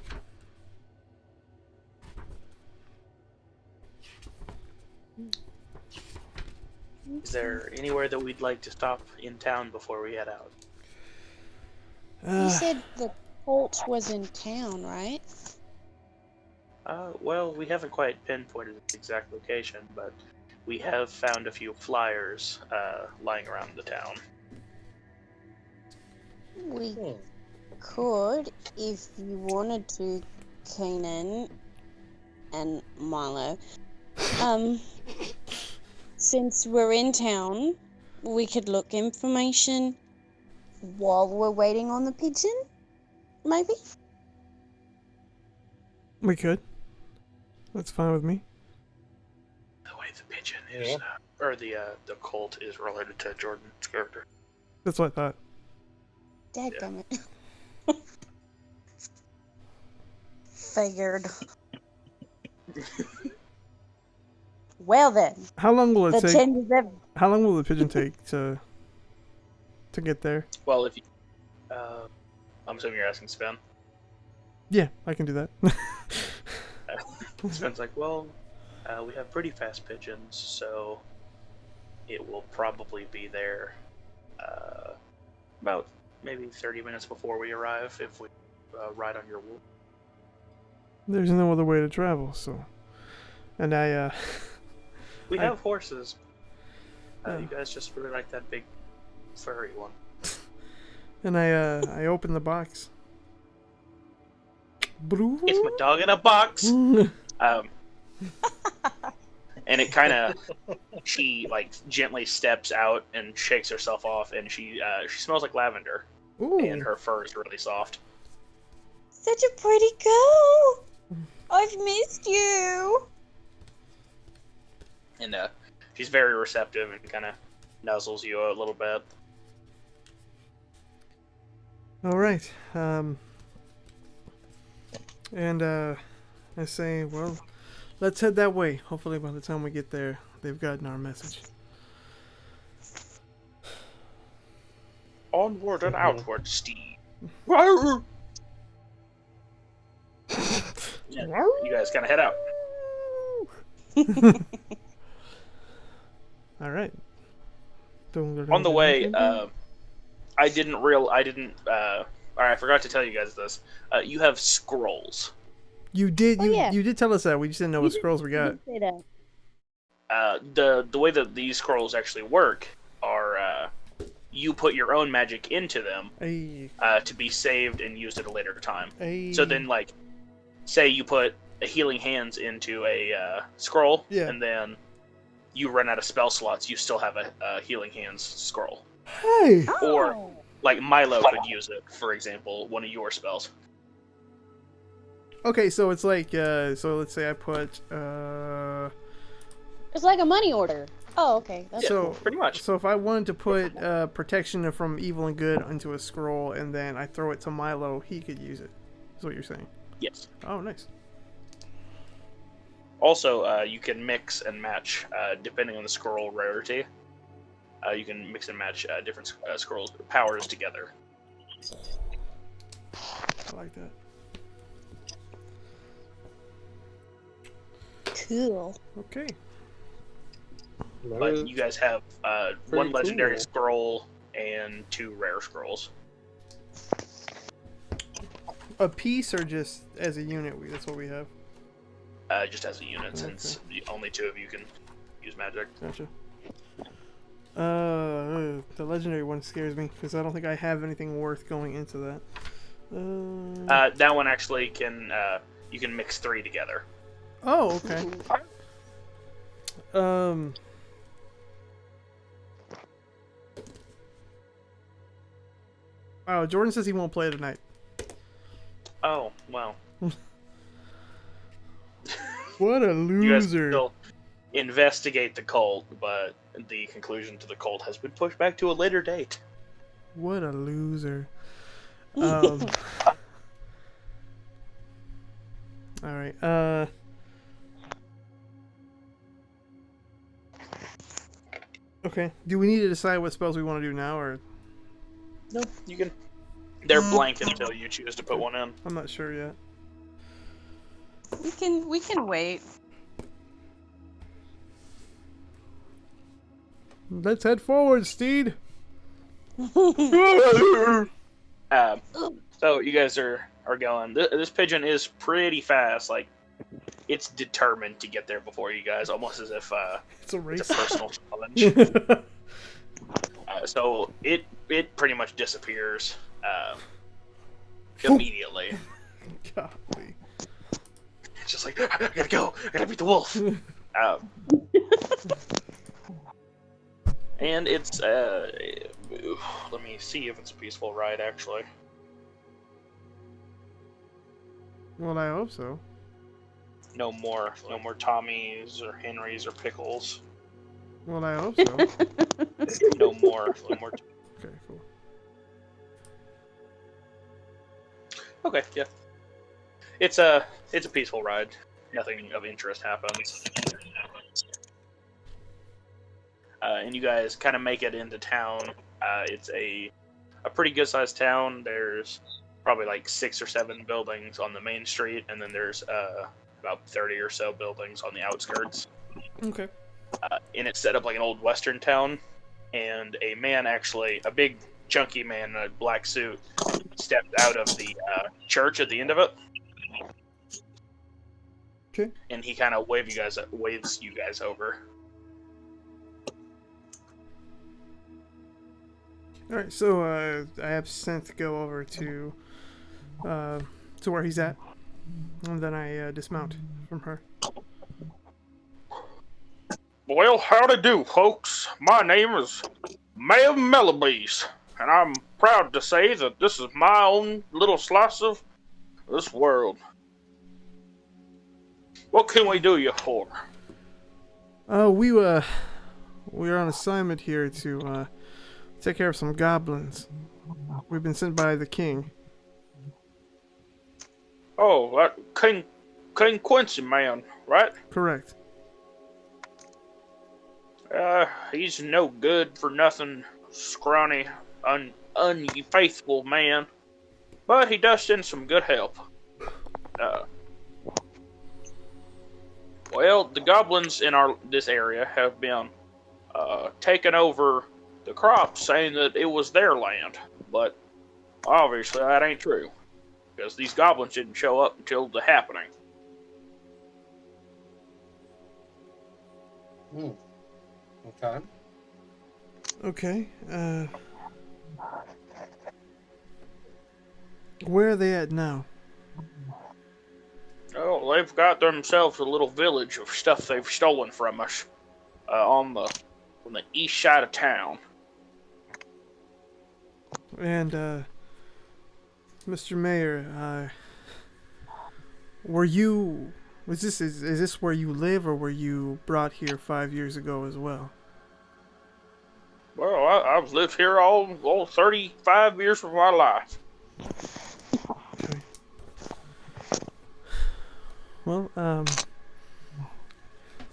Is there anywhere that we'd like to stop in town before we head out? You said the cult was in town, right? Well, we haven't quite pinpointed the exact location, but we have found a few flyers lying around the town. We could, if you wanted to, Kanan and Milo. Since we're in town, we could look information while we're waiting on the pigeon, maybe? We could. That's fine with me. The way the pigeon is, or the cult is related to Jordan's character. That's what I thought. Dadgummit. Figured. Well then, How long will it the take? changes have... How long will the pigeon take to get there? Well, if you, I'm assuming you're asking Sven. Yeah, I can do that. Sven's like, well, we have pretty fast pigeons, so it will probably be there about maybe 30 minutes before we arrive if we ride on your wool. There's no other way to travel, so. And We have horses. You guys just really like that big furry one. And I open the box. It's my dog in a box. And it kind of, she like gently steps out and shakes herself off, and she smells like lavender. Ooh. And her fur is really soft. Such a pretty girl! I've missed you! And she's very receptive and kind of nuzzles you a little bit. All right. And I say, well, let's head that way. Hopefully by the time we get there, they've gotten our message. Onward and outward, Steve. Yeah, you guys kind of head out. All right. On the way, I forgot to tell you guys this. You have scrolls. You did. Oh, You yeah. you did tell us that. We just didn't know what scrolls we got. Say that. The way that these scrolls actually work are you put your own magic into them Hey. to be saved and used at a later time. Hey. So then, like, say you put a healing hands into a scroll, Yeah. and then you run out of spell slots, you still have a healing hands scroll. Hey. Or, Oh. like, Milo could use it, for example, one of your spells. Okay, so it's like so let's say I put It's like a money order. Oh, okay. That's so cool. Pretty much. So if I wanted to put protection from evil and good into a scroll and then I throw it to Milo, he could use it. Is what you're saying? Yes. Oh, nice. Also, you can mix and match, depending on the scroll rarity. You can mix and match different scrolls powers together. I like that. Cool. Okay. But you guys have one legendary cool. scroll and 2 rare scrolls. A piece or just as a unit? That's what we have. Just as a unit, since only 2 of you can use magic. Gotcha. The legendary one scares me because I don't think I have anything worth going into that. That one actually can, you can mix 3 together. Oh, okay. Oh, Jordan says he won't play tonight. Oh, well. What a You guys loser. still investigate the cult, but the conclusion to the cult has been pushed back to a later date. What a loser. Alright, okay. Do we need to decide what spells we want to do now, or No, you can. They're blank until you choose to put one in. I'm not sure yet. We can wait. Let's head forward, Steed. So you guys are going. This pigeon is pretty fast. Like, it's determined to get there before you guys, almost as if It's a race. it's a personal challenge. So it pretty much disappears immediately. Golly. It's just like, I gotta go. I gotta beat the wolf. And it's let me see if it's a peaceful ride, actually. Well, I hope so. No more Tommies or Henrys or Pickles. Well, I hope so. No more. Okay, cool. Okay, yeah. It's a peaceful ride. Nothing of interest happens. And you guys kind of make it into town. It's a pretty good sized town. There's probably like 6 or 7 buildings on the main street, and then there's about 30 or so buildings on the outskirts. Okay. And it's set up like an old western town. And a man, actually, a big chunky man in a black suit, stepped out of the church at the end of it. Okay. And he kind of waves you guys over. All right, so I have sent to go over to where he's at, and then I dismount from her. Well, howdy do, folks. My name is Mayor Mellowbees, and I'm proud to say that this is my own little slice of this world. What can we do you for? We were on assignment here to take care of some goblins. We've been sent by the king. Oh, that King Quincy man, right? Correct. He's no good for nothing, scrawny, unfaithful man. But he does send some good help. Well, the goblins in this area have been taking over the crops, saying that it was their land. But obviously that ain't true, because these goblins didn't show up until the happening. Okay. Okay. Where are they at now? Oh, they've got themselves a little village of stuff they've stolen from us on the east side of town. And Mr. Mayor, is this where you live, or were you brought here 5 years ago as well? Well, I've lived here all 35 years of my life. Okay. Well,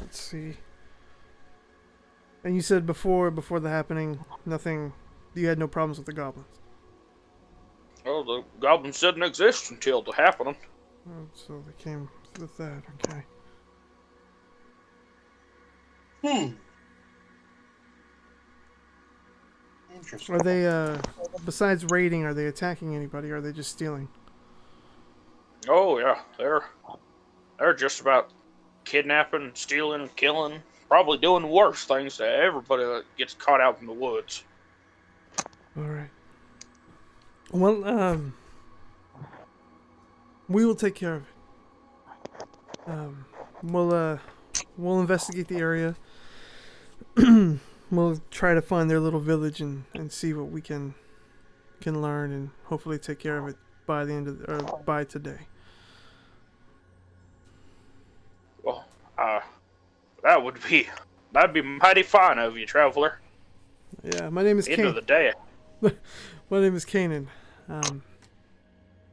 let's see. And you said before the happening, you had no problems with the goblins. Well, the goblins didn't exist until the happening. Oh, so they came with that, okay. Interesting. Are they, besides raiding, are they attacking anybody, or are they just stealing? Oh yeah, they're just about kidnapping, stealing, killing, probably doing worse things to everybody that gets caught out in the woods. Alright. Well, we will take care of it. We'll investigate the area. We'll try to find their little village and see what we can learn, and hopefully take care of it by the end of by today. Well, that'd be mighty fine of you, traveler. Yeah, my name is End of the day. My name is Kanan.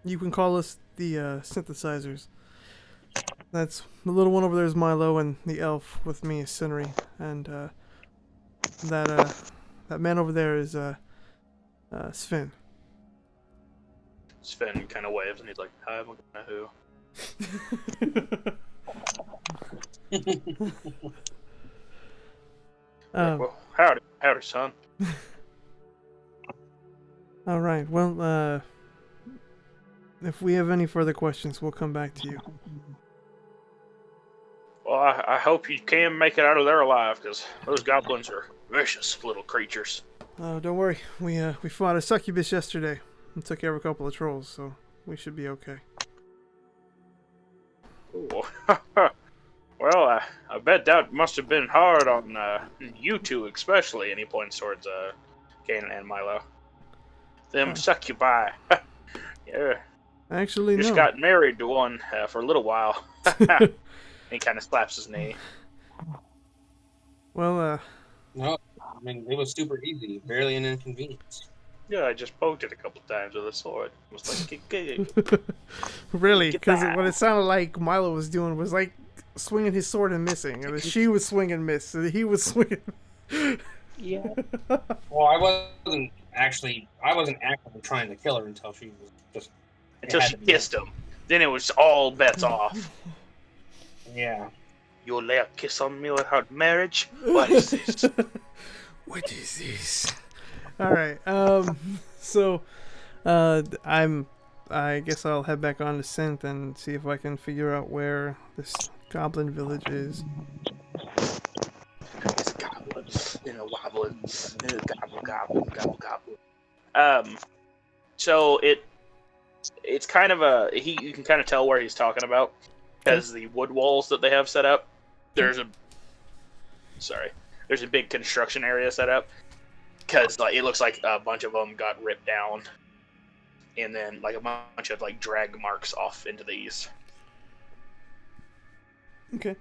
You can call us the synthesizers. That's the little one over there is Milo, and the elf with me is Sinri, and that man over there is Sven. Sven kind of waves and he's like, "Hi, I'm gonna who." Well, howdy, son. All right. Well, if we have any further questions, we'll come back to you. Well, I hope you can make it out of there alive, because those goblins are vicious little creatures. Don't worry. We fought a succubus yesterday and took care of a couple of trolls, so we should be okay. Ooh. Well, I bet that must have been hard on you two, especially. And he points towards Kanan and Milo. Them succubi. Yeah. Actually, Just no. got married to one for a little while. He kind of slaps his knee. Well, No, I mean, it was super easy. Barely an inconvenience. Yeah, I just poked it a couple times with a sword. It was like, really? Get Because that. what it sounded like Milo was doing was like swinging his sword and missing. And she was swinging and miss. And he was swinging. Yeah. Well, I wasn't actively trying to kill her until she was just. until she kissed him. Then it was all bets off. Yeah. You'll lay a kiss on me without marriage? What is this? What is this? All right. So, I guess I'll head back on to Synth and see if I can figure out where this goblin village is. It's goblins, woblins, gobble. So it's kind of you can kind of tell where he's talking about, because the wood walls that they have set up, there's a big construction area set up, because it looks like a bunch of them got ripped down, and then like a bunch of drag marks off into the east. Okay.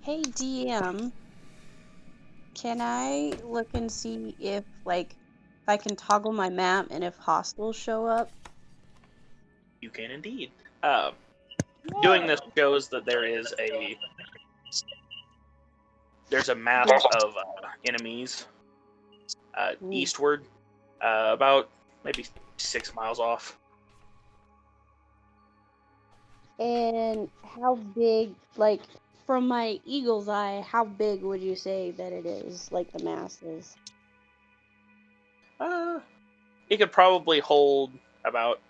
Hey DM, can I look and see if I can toggle my map and if hostiles show up? You can indeed. Doing this shows that there's a map of enemies eastward, about maybe 6 miles off. And how big, from my eagle's eye, how big would you say that it is, the mass is? It could probably hold about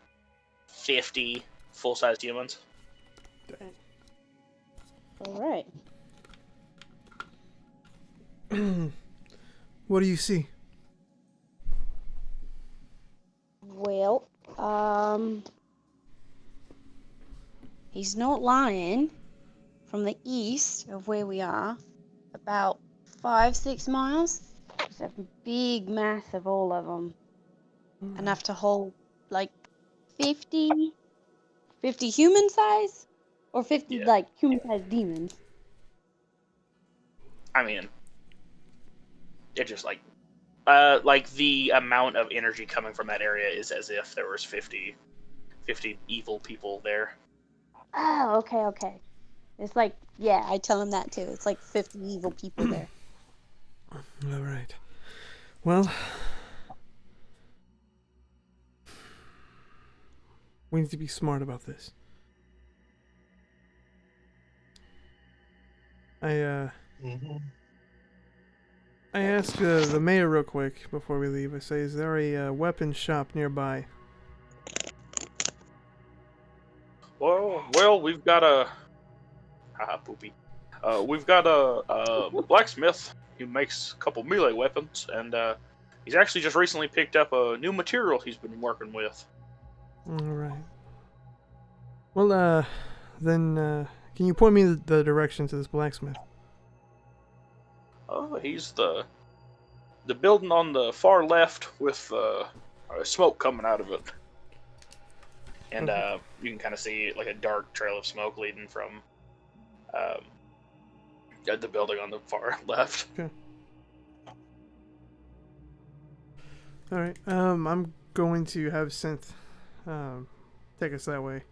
50 full-sized humans. Alright. What do you see? Well, he's not lying. From the east of where we are, about 5-6 miles. There's a big mass of all of them. Enough to hold 50 human size? Or 50 human sized demons? I mean, it's just the amount of energy coming from that area is as if there was 50 evil people there. Oh, okay. It's I tell him that too. It's 50 evil people there. All right. Well, we need to be smart about this. I asked the mayor real quick before we leave. I say, is there a weapon shop nearby? Well, we've got a we've got a blacksmith who makes a couple melee weapons, and he's actually just recently picked up a new material he's been working with. All right. Well, then, can you point me the direction to this blacksmith? He's the building on the far left with smoke coming out of it. And you can kind of see a dark trail of smoke leading from the building on the far left. Okay. All right. I'm going to have Synth take us that way.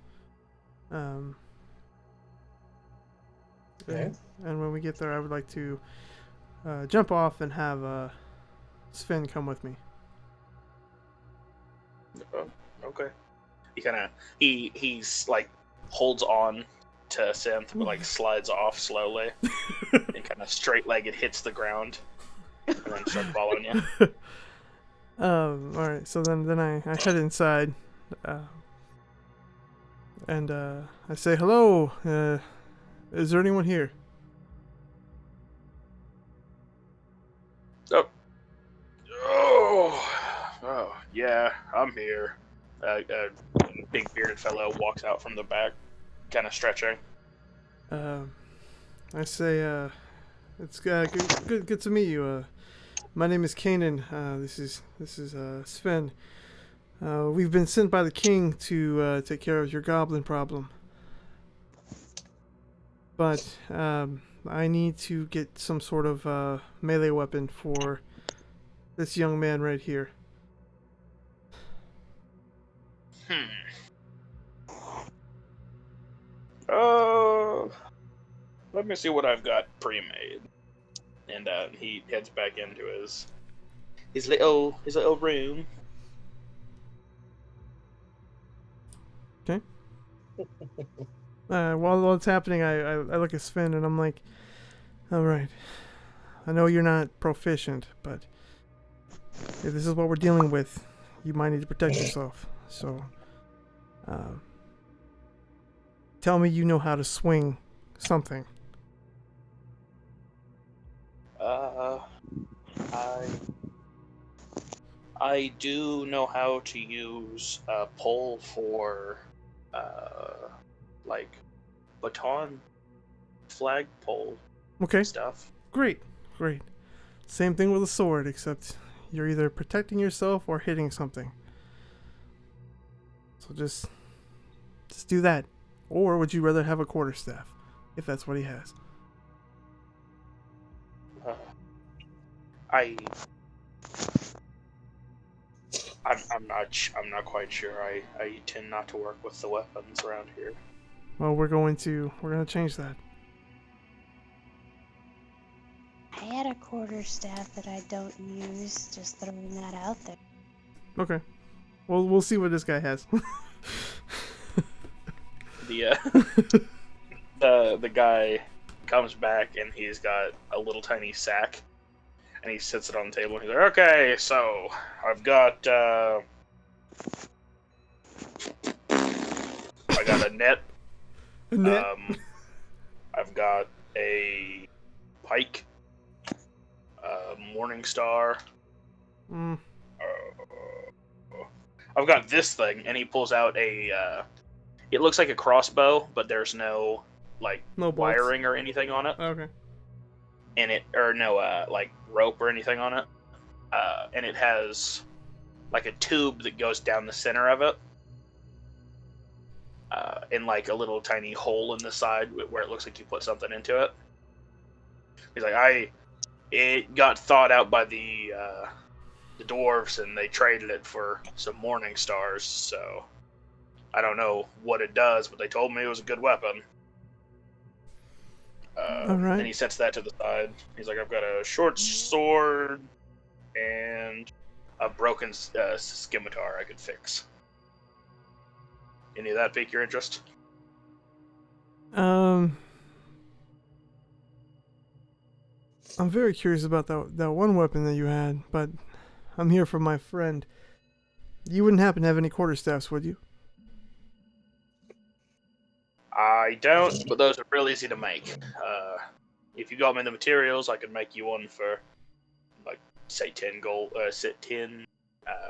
Okay. And when we get there, I would like to jump off and have Sven come with me. Okay. He's holds on to Synth, but slides off slowly and kind of straight-legged hits the ground and then starts following you. All right. So then I head inside, and I say hello. Is there anyone here? Oh, yeah, I'm here. A big bearded fellow walks out from the back, kind of stretching. I say, it's good to meet you. My name is Kanan. This is Sven. We've been sent by the king to take care of your goblin problem. But I need to get some sort of melee weapon for this young man right here. Let me see what I've got pre-made. And he heads back into his little room. Okay. While it's happening, I look at Sven and I'm like, all right. I know you're not proficient, but if this is what we're dealing with, you might need to protect yourself. So, tell me you know how to swing something. I do know how to use a pole for, like, baton, flag pole Okay, stuff. great. Same thing with a sword, except you're either protecting yourself or hitting something. So just do that. Or would you rather have a quarterstaff, if that's what he has? I'm not quite sure. I tend not to work with the weapons around here. Well, we're gonna change that. I had a quarterstaff that I don't use, just throwing that out there. Okay. Well, we'll see what this guy has. The guy comes back and he's got a little tiny sack, and he sits it on the table and he's like, okay, so I've got I got a net. A net? I've got a pike, a morning star. I've got this thing, and he pulls out a it looks like a crossbow, but there's no wiring or anything on it. Okay. And like rope or anything on it. And it has like a tube that goes down the center of it. And like a little tiny hole in the side where it looks like you put something into it. He's like, it got thawed out by the dwarves, and they traded it for some morning stars, so I don't know what it does, but they told me it was a good weapon. All right. And he sets that to the side. He's like, I've got a short sword and a broken scimitar I could fix. Any of that pique your interest? I'm very curious about that one weapon that you had, but I'm here for my friend. You wouldn't happen to have any quarterstaffs, would you? I don't, but those are real easy to make. If you got me the materials, I could make you one for, like, say 10 gold, 10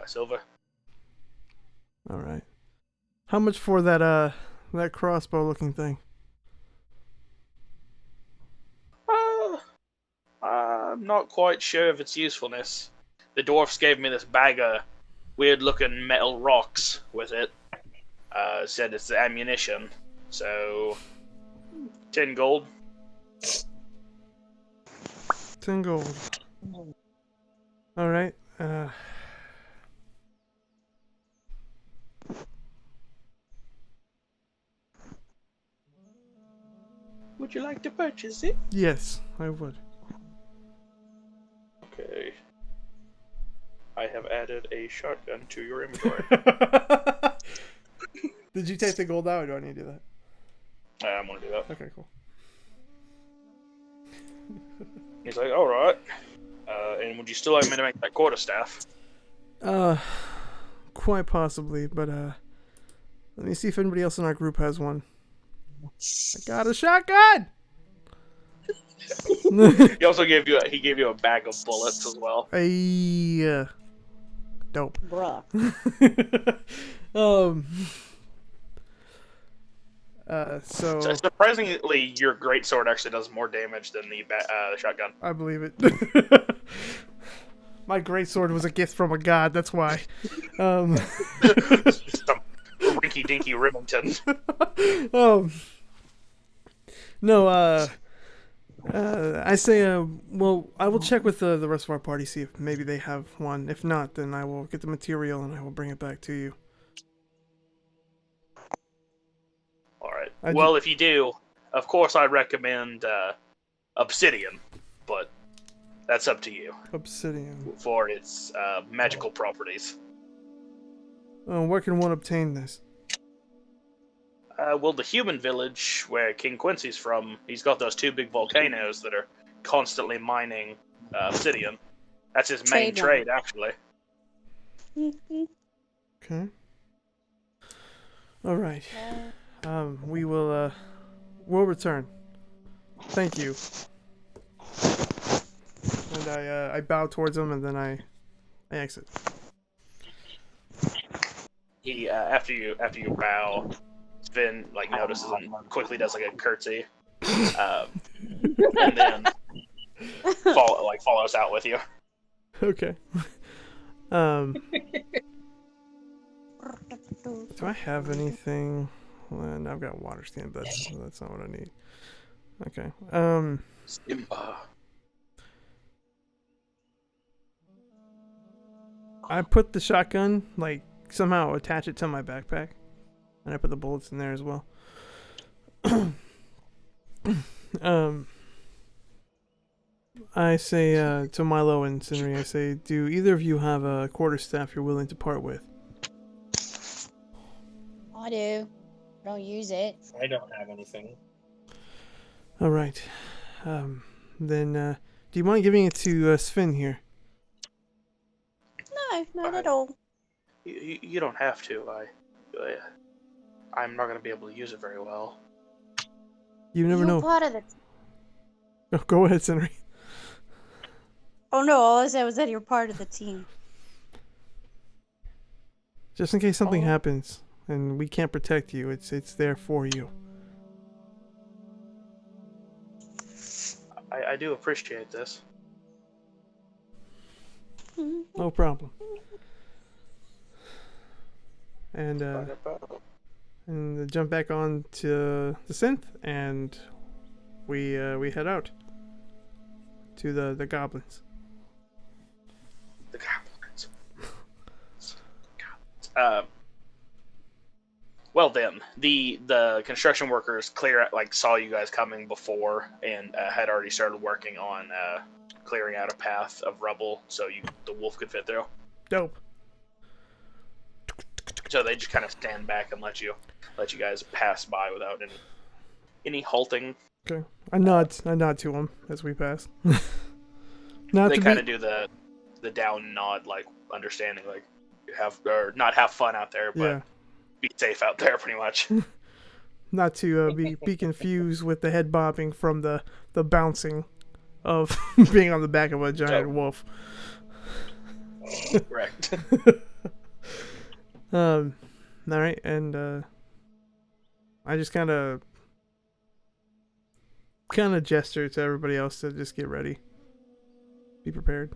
silver. All right. How much for that crossbow-looking thing? I'm not quite sure of its usefulness. The dwarfs gave me this bag of weird-looking metal rocks with it. Said it's the ammunition. So, 10 gold. 10 gold. All right. Would you like to purchase it? Yes, I would. Okay. I have added a shotgun to your inventory. Did you take the gold out, or do I need to do that? I'm gonna do that. Okay, cool. He's like, alright. And would you still like me to make that quarterstaff? Quite possibly, but let me see if anybody else in our group has one. I got a shotgun. He also gave you a bag of bullets as well. Dope. Bruh. So Surprisingly, your greatsword actually does more damage than the shotgun. I believe it. My greatsword was a gift from a god. That's why. Some rinky dinky Remington. No. I say. Well, I will check with the rest of our party, see if maybe they have one. If not, then I will get the material and I will bring it back to you. All right. Well, if you do, of course, I recommend obsidian, but that's up to you. Obsidian. For its magical properties. Where can one obtain this? Well, the human village, where King Quincy's from, he's got those 2 big volcanoes that are constantly mining obsidian. That's his main trade, actually. Okay. All right. We will. We'll return. Thank you. And I bow towards him, and then I exit. He after you bow, Sven notices and quickly does a curtsy, and then follows out with you. Okay. Do I have anything? Well, I've got water stand, but that's not what I need. Okay. Simba. I put the shotgun, somehow attach it to my backpack, and I put the bullets in there as well. I say to Milo and Sinri, I say, do either of you have a quarterstaff you're willing to part with? I do. Don't use it. I don't have anything. All right. Then, do you mind giving it to Sven here? No, not at all. You don't have to. I'm not going to be able to use it very well. You never know. Part of the Oh, go ahead, Sinri. Oh no, all I said was that you're part of the team. Just in case something happens and we can't protect you, it's there for you. I do appreciate this. No problem. And jump back on to the synth, and we head out to the goblins. The goblins. Well then, the construction workers saw you guys coming before and had already started working on clearing out a path of rubble so the wolf could fit through. Dope. So they just kind of stand back and let you guys pass by without any halting. Okay. I nod to them as we pass. They kind of do the down nod, understanding, not have fun out there, but be safe out there, pretty much. Not to be confused with the head bobbing from the bouncing of being on the back of a giant wolf. Correct. All right, and I just kind of gesture to everybody else to just get ready, be prepared.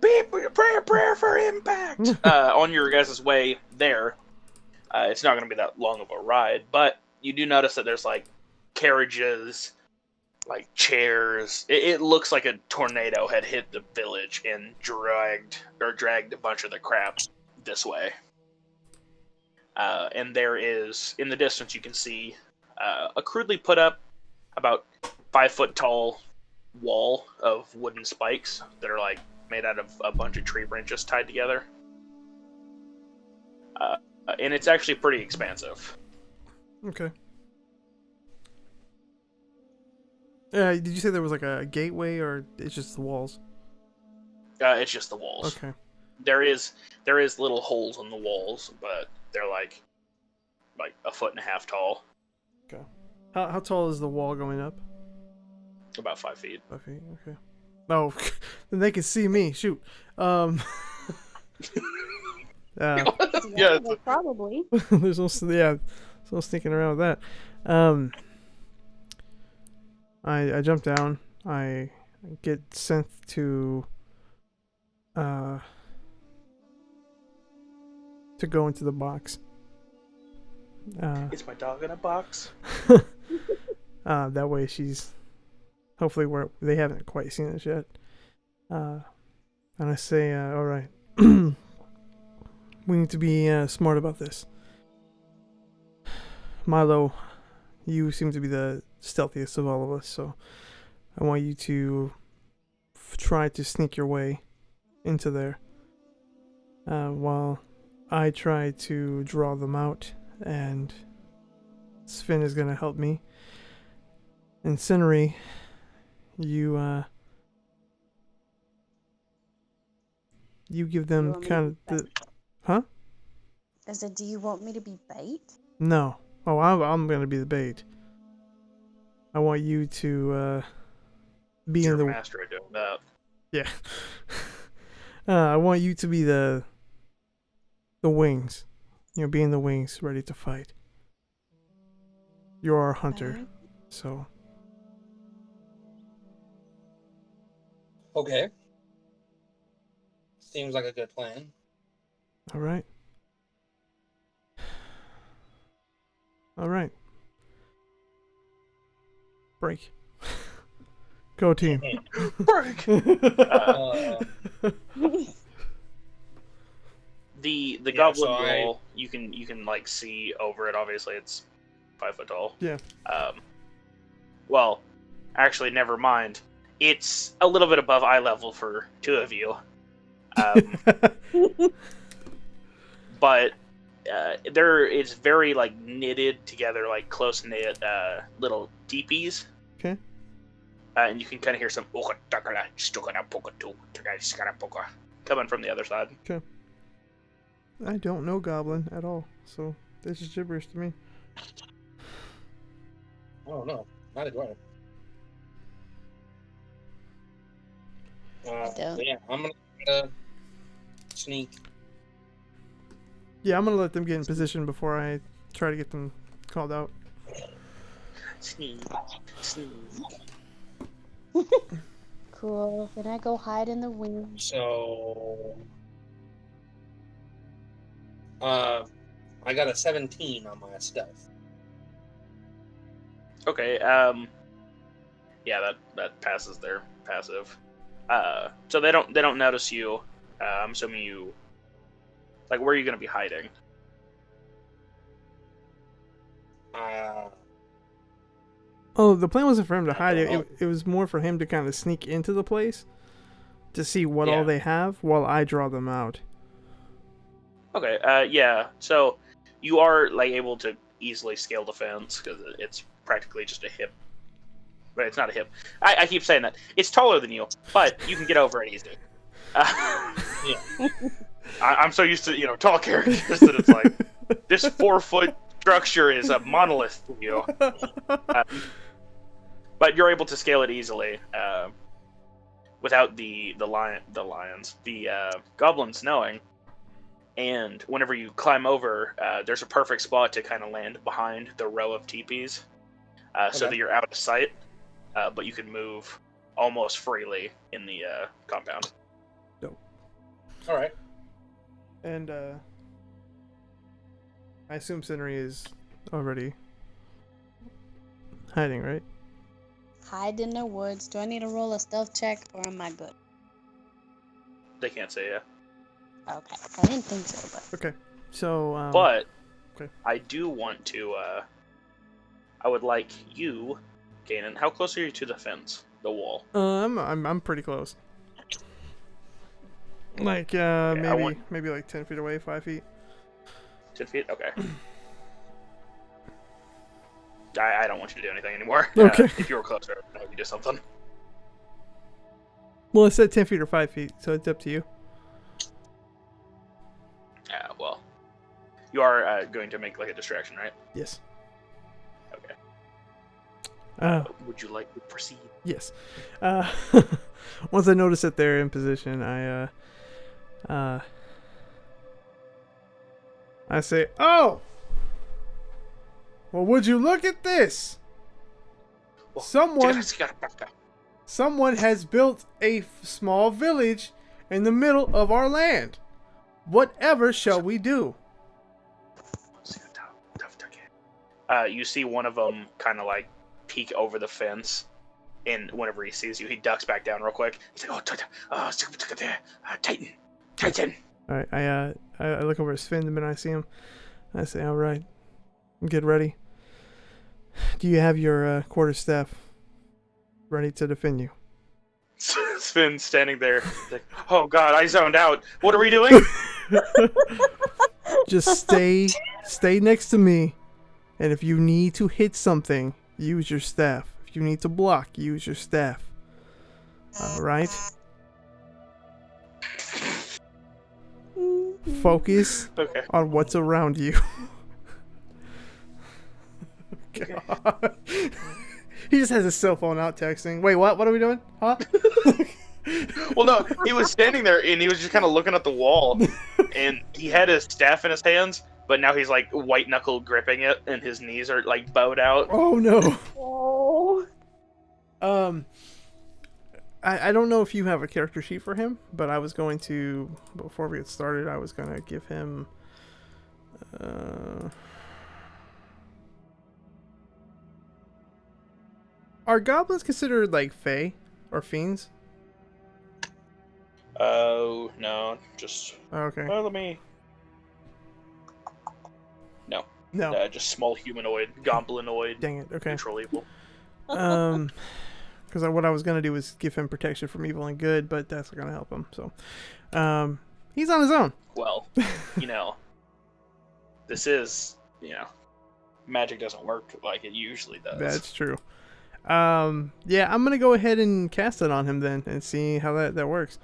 Be prepare for impact. On your guys' way there, it's not going to be that long of a ride, but you do notice that there's carriages, chairs. It looks like a tornado had hit the village and dragged a bunch of the crap this way. And there is, in the distance, you can see a crudely put up, about 5 foot tall wall of wooden spikes that are made out of a bunch of tree branches tied together. And it's actually pretty expansive. Okay. Did you say there was a gateway, or it's just the walls? It's just the walls. Okay. there is little holes in the walls, but they're like a foot and a half tall, Okay. How tall is the wall going up? about 5 feet. 5 feet. Okay. Oh, then they can see me. Shoot. Yeah, Well, probably. there's no sneaking around with that. I jump down. I get sent to go into the box. is my dog in a box? That way she's hopefully where they haven't quite seen us yet. And I say, all right, we need to be smart about this. Milo, you seem to be the stealthiest of all of us, so I want you to try to sneak your way into there, while I try to draw them out, and Sven is gonna help me. And Cinery, you give them kind of the... Huh? I said, do you want me to be bait? No. Oh, I'm gonna be the bait. I want you to be You're in the... master at doing that. Yeah. I want you to be the wings. You know, be in the wings, ready to fight. You're our hunter, Alright. so... Okay. Seems like a good plan. All right. All right. Break. Go team. Break. Uh, The Yeah, goblin so I- wall, you can like see over it. Obviously, it's 5 foot tall. Yeah. Well, actually, never mind. It's a little bit above eye level for two of you. But there it's very like knitted together, like close knit little teepees. Okay. And you can kind of hear some coming from the other side. I don't know Goblin at all, so this is gibberish to me. oh no, not a dwarf. don't. Yeah, I'm gonna sneak. Yeah, I'm gonna let them get in position before I try to get them called out. Sneak, sneak. Cool. Then I go hide in the wings. So, I got a 17 on my stealth. Okay. Yeah, that passes their passive. So they don't notice you. I'm assuming you. Like, where are you gonna be hiding? Oh, the plan wasn't for him to I hide don't know. it. It was more for him to kind of sneak into the place to see what all Yeah. they have while I draw them out. Okay. Yeah. So you are like able to easily scale the fence because it's practically just a hip. But it's not a hip. I keep saying that. It's taller than you, but you can get over it easy. Yeah. I'm so used to tall characters that it's like this 4-foot structure is a monolith to you. But you're able to scale it easily without the goblins knowing. And whenever you climb over, there's a perfect spot to kind of land behind the row of teepees, so Okay. that you're out of sight, but you can move almost freely in the compound. All right. And I assume Cinery is already hiding, right? Hide in the woods. Do I need to roll a stealth check or am I good? They can't see you. Okay. I didn't think so, but Okay. So But okay. I do want to. I would like you, Kanan. How close are you to the fence, the wall? I'm pretty close. Like maybe like 10 feet away, 5 feet. 10 feet. Okay. I don't want you to do anything anymore. Okay. If you were closer, I would do something. Well, I said 10 feet or 5 feet, so it's up to you. Well, you are going to make like a distraction, right? Yes. Okay. Would you like to proceed? Yes. Once I notice that they're in position, I say, "Oh, well, would you look at this? Well, Someone has built a small village in the middle of our land. Whatever shall we do?" You see one of them kind of like peek over the fence, and whenever he sees you, he ducks back down real quick. He's like, Titan. All right, I look over at Sven the minute I see him. I say, "All right, get ready. Do you have your quarterstaff ready to defend you?" Sven's standing there, like, "Oh God, I zoned out. What are we doing?" Just stay next to me, and if you need to hit something, use your staff. If you need to block, use your staff. All right. Focus on what's around you. God. He just has his cell phone out texting. Wait, what? What are we doing? Huh? Well, no, he was standing there and he was just kind of looking at the wall, and he had his staff in his hands, but now he's like white knuckle gripping it, and his knees are like bowed out. Oh no. Oh. I don't know if you have a character sheet for him, but I was going to, before we get started, I was going to give him are goblins considered like fae or fiends? Oh, no, just... Okay. Well, let me... No. No. Just small humanoid, goblinoid, Dang it, okay. neutral evil. Because what I was going to do was give him protection from evil and good, but that's not going to help him, so... he's on his own. Well, this is, magic doesn't work like it usually does. That's true. Yeah, I'm going to go ahead and cast it on him then and see how that works.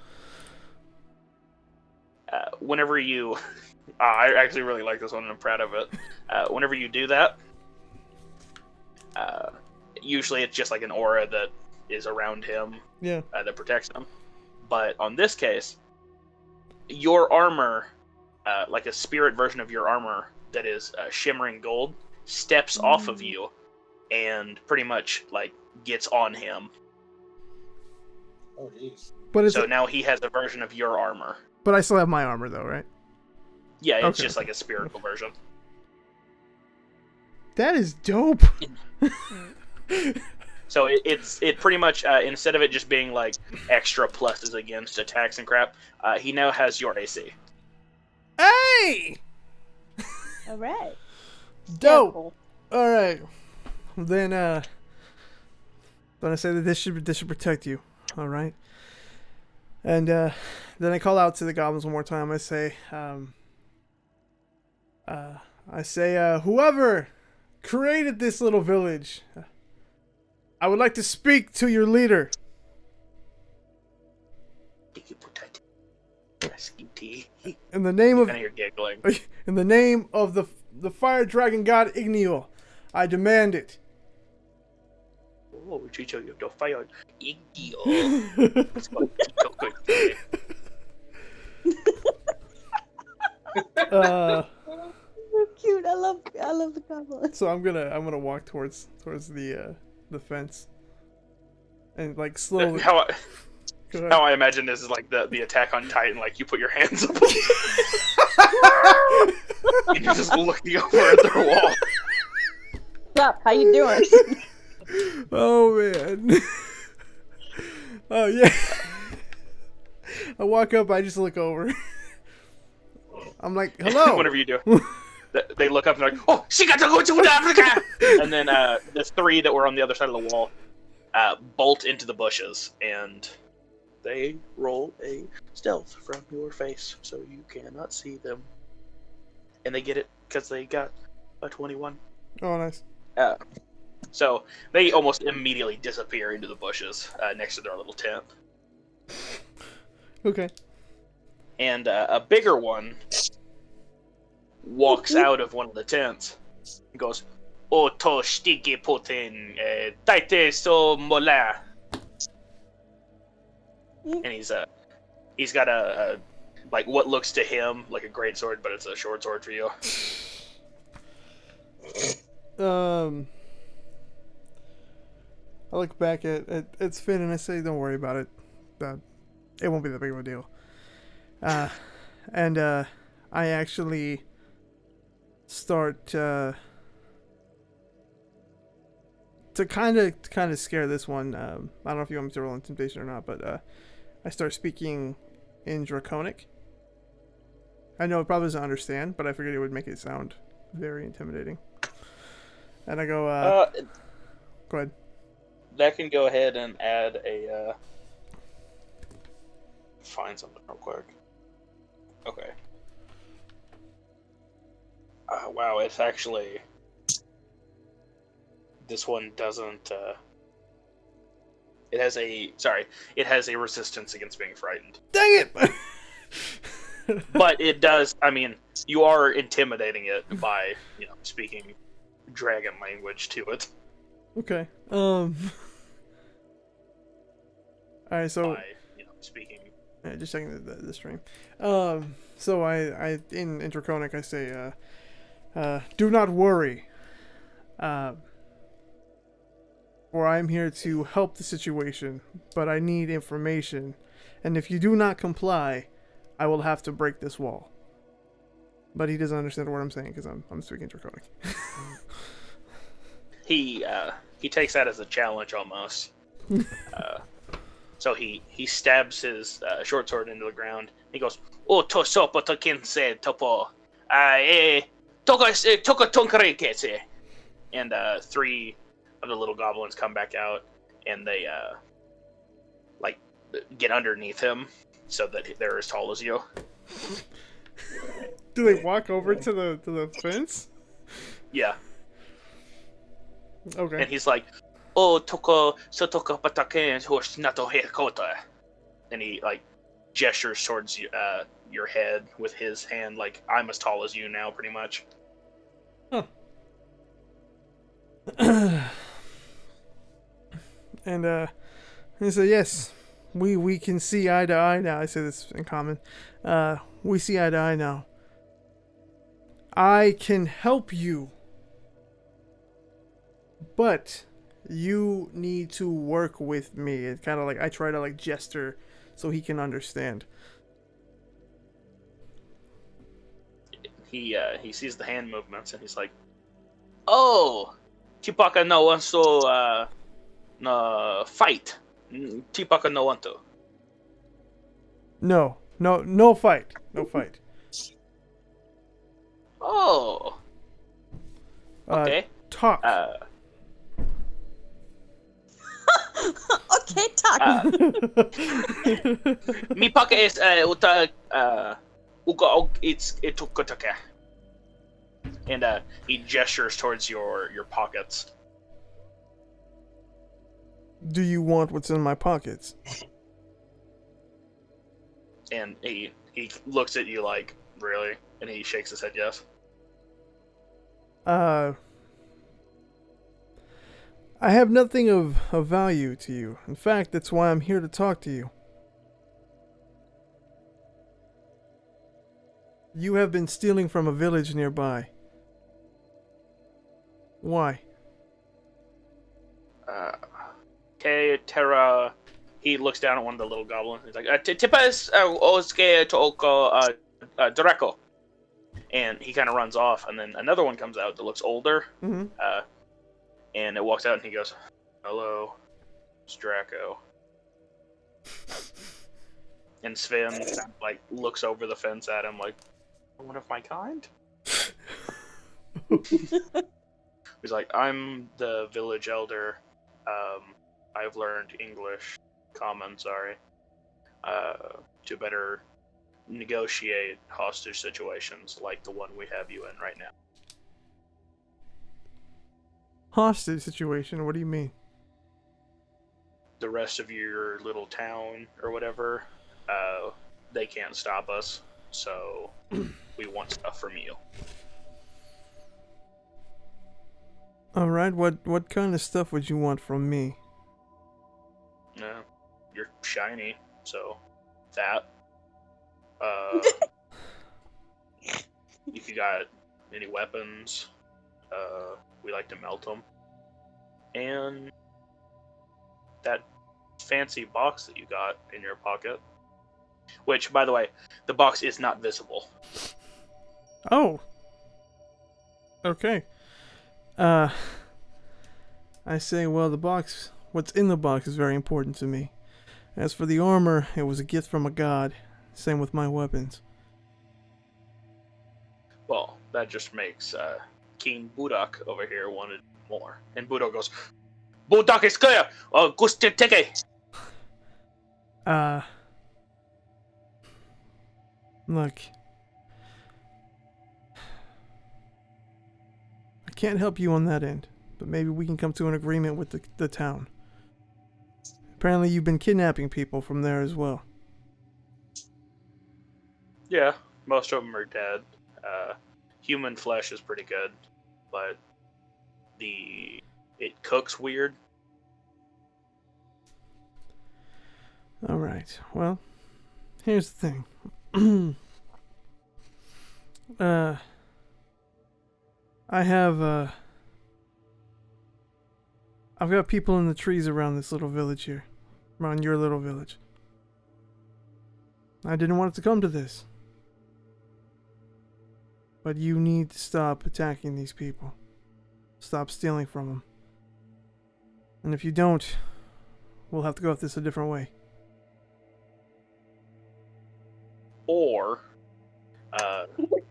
Whenever you... I actually really like this one and I'm proud of it. Whenever you do that, usually it's just like an aura that is around him that protects him. But on this case, your armor, like a spirit version of your armor that is shimmering gold, steps off of you and pretty much like gets on him. Oh, jeez. But so now he has a version of your armor. But I still have my armor though, right? Yeah, it's just like a spiritual version. That is dope. So it pretty much instead of it just being like extra pluses against attacks and crap, he now has your AC. Hey! All right. Dope. Careful. All right. Then I say that this should protect you. All right. And then I call out to the goblins one more time. I say, whoever created this little village, I would like to speak to your leader. In the name of giggling. In the name of the fire dragon god Igniel, I demand it. Oh, Chicho, you have to fire Igniel. So cute. I love the goblin. So I'm gonna walk towards the fence, and like slowly. How I imagine this is like the attack on Titan. Like you put your hands up, and you're just looking over at their wall. Sup? How you doing? Oh man. Oh yeah. I walk up. I just look over. I'm like, hello. Whatever you do. They look up and they're like, oh, she got to go to Africa! And then the three that were on the other side of the wall bolt into the bushes, and they roll a stealth from your face, so you cannot see them. And they get it because they got a 21. Oh, nice. So they almost immediately disappear into the bushes next to their little tent. Okay. And a bigger one walks out of one of the tents. He goes, "Oto stigi putin, taite so mola." And he's got a like what looks to him like a great sword, but it's a short sword for you. I look back at Finn and I say, "Don't worry about it. It won't be that big of a deal." And I actually start to kind of scare this one. I don't know if you want me to roll intimidation or not, but I start speaking in Draconic. I know it probably doesn't understand, but I figured it would make it sound very intimidating. And I go, go ahead. That can go ahead and add a. Find something real quick. Okay. Wow, it's actually. This one doesn't. It has a resistance against being frightened. Dang it! But it does. I mean, you are intimidating it by speaking dragon language to it. Okay. All right. So. By speaking. Yeah, just checking the stream. So I in Draconic I say, do not worry. For I'm here to help the situation, but I need information, and if you do not comply, I will have to break this wall. But he doesn't understand what I'm saying because I'm speaking Draconic. He takes that as a challenge almost. So he stabs his short sword into the ground. He goes, "Oh, to sopo to kinse topo, toka tonkareke." And 3 of the little goblins come back out, and they like get underneath him so that they're as tall as you. Do they walk over to the fence? Yeah. Okay. And he's like, "Oh, toka patake nato herkota," and he like gestures towards your head with his hand, like I'm as tall as you now, pretty much. Huh. And he said, "Yes, we can see eye to eye now." I say this in common. We see eye to eye now. I can help you, but you need to work with me. It's kind of like I try to like gesture so he can understand. He sees the hand movements and he's like, "Oh, Tipaka no wants to fight. Tipaka no want to." No fight. No fight. Oh. Okay. Talk. Okay, talk. Mi paka is uta uga it's itukotaka. And he gestures towards your pockets. Do you want what's in my pockets? And he looks at you like, "Really?" And he shakes his head yes. I have nothing of value to you. In fact, that's why I'm here to talk to you. You have been stealing from a village nearby. Why? Okay, Terra. He looks down at one of the little goblins. He's like, "Tipas oske to oko Draco." And he kind of runs off, and then another one comes out that looks older. Mm-hmm. And it walks out, and he goes, "Hello, it's Draco." And Sven like looks over the fence at him, like, "One of my kind?" He's like, "I'm the village elder. I've learned English, common, sorry, to better negotiate hostage situations like the one we have you in right now." Hostage situation? What do you mean? The rest of your little town or whatever, they can't stop us. so we want stuff from you. All right. What kind of stuff would you want from me? No, you're shiny, so that. If you got any weapons, we like to melt them. And that fancy box that you got in your pocket. Which, by the way, the box is not visible. Oh. Okay. I say, well, what's in the box is very important to me. As for the armor, it was a gift from a god. Same with my weapons. Well, that just makes King Budak over here wanted more. And Budak goes, Budak is clear! Guste teke! Look. I can't help you on that end, but maybe we can come to an agreement with the town. Apparently you've been kidnapping people from there as well. Yeah, most of them are dead. Human flesh is pretty good, but it cooks weird. Alright, well, here's the thing. I've got people in the trees around this little village here. Around your little village. I didn't want it to come to this. But you need to stop attacking these people. Stop stealing from them. And if you don't, we'll have to go at this a different way. Or,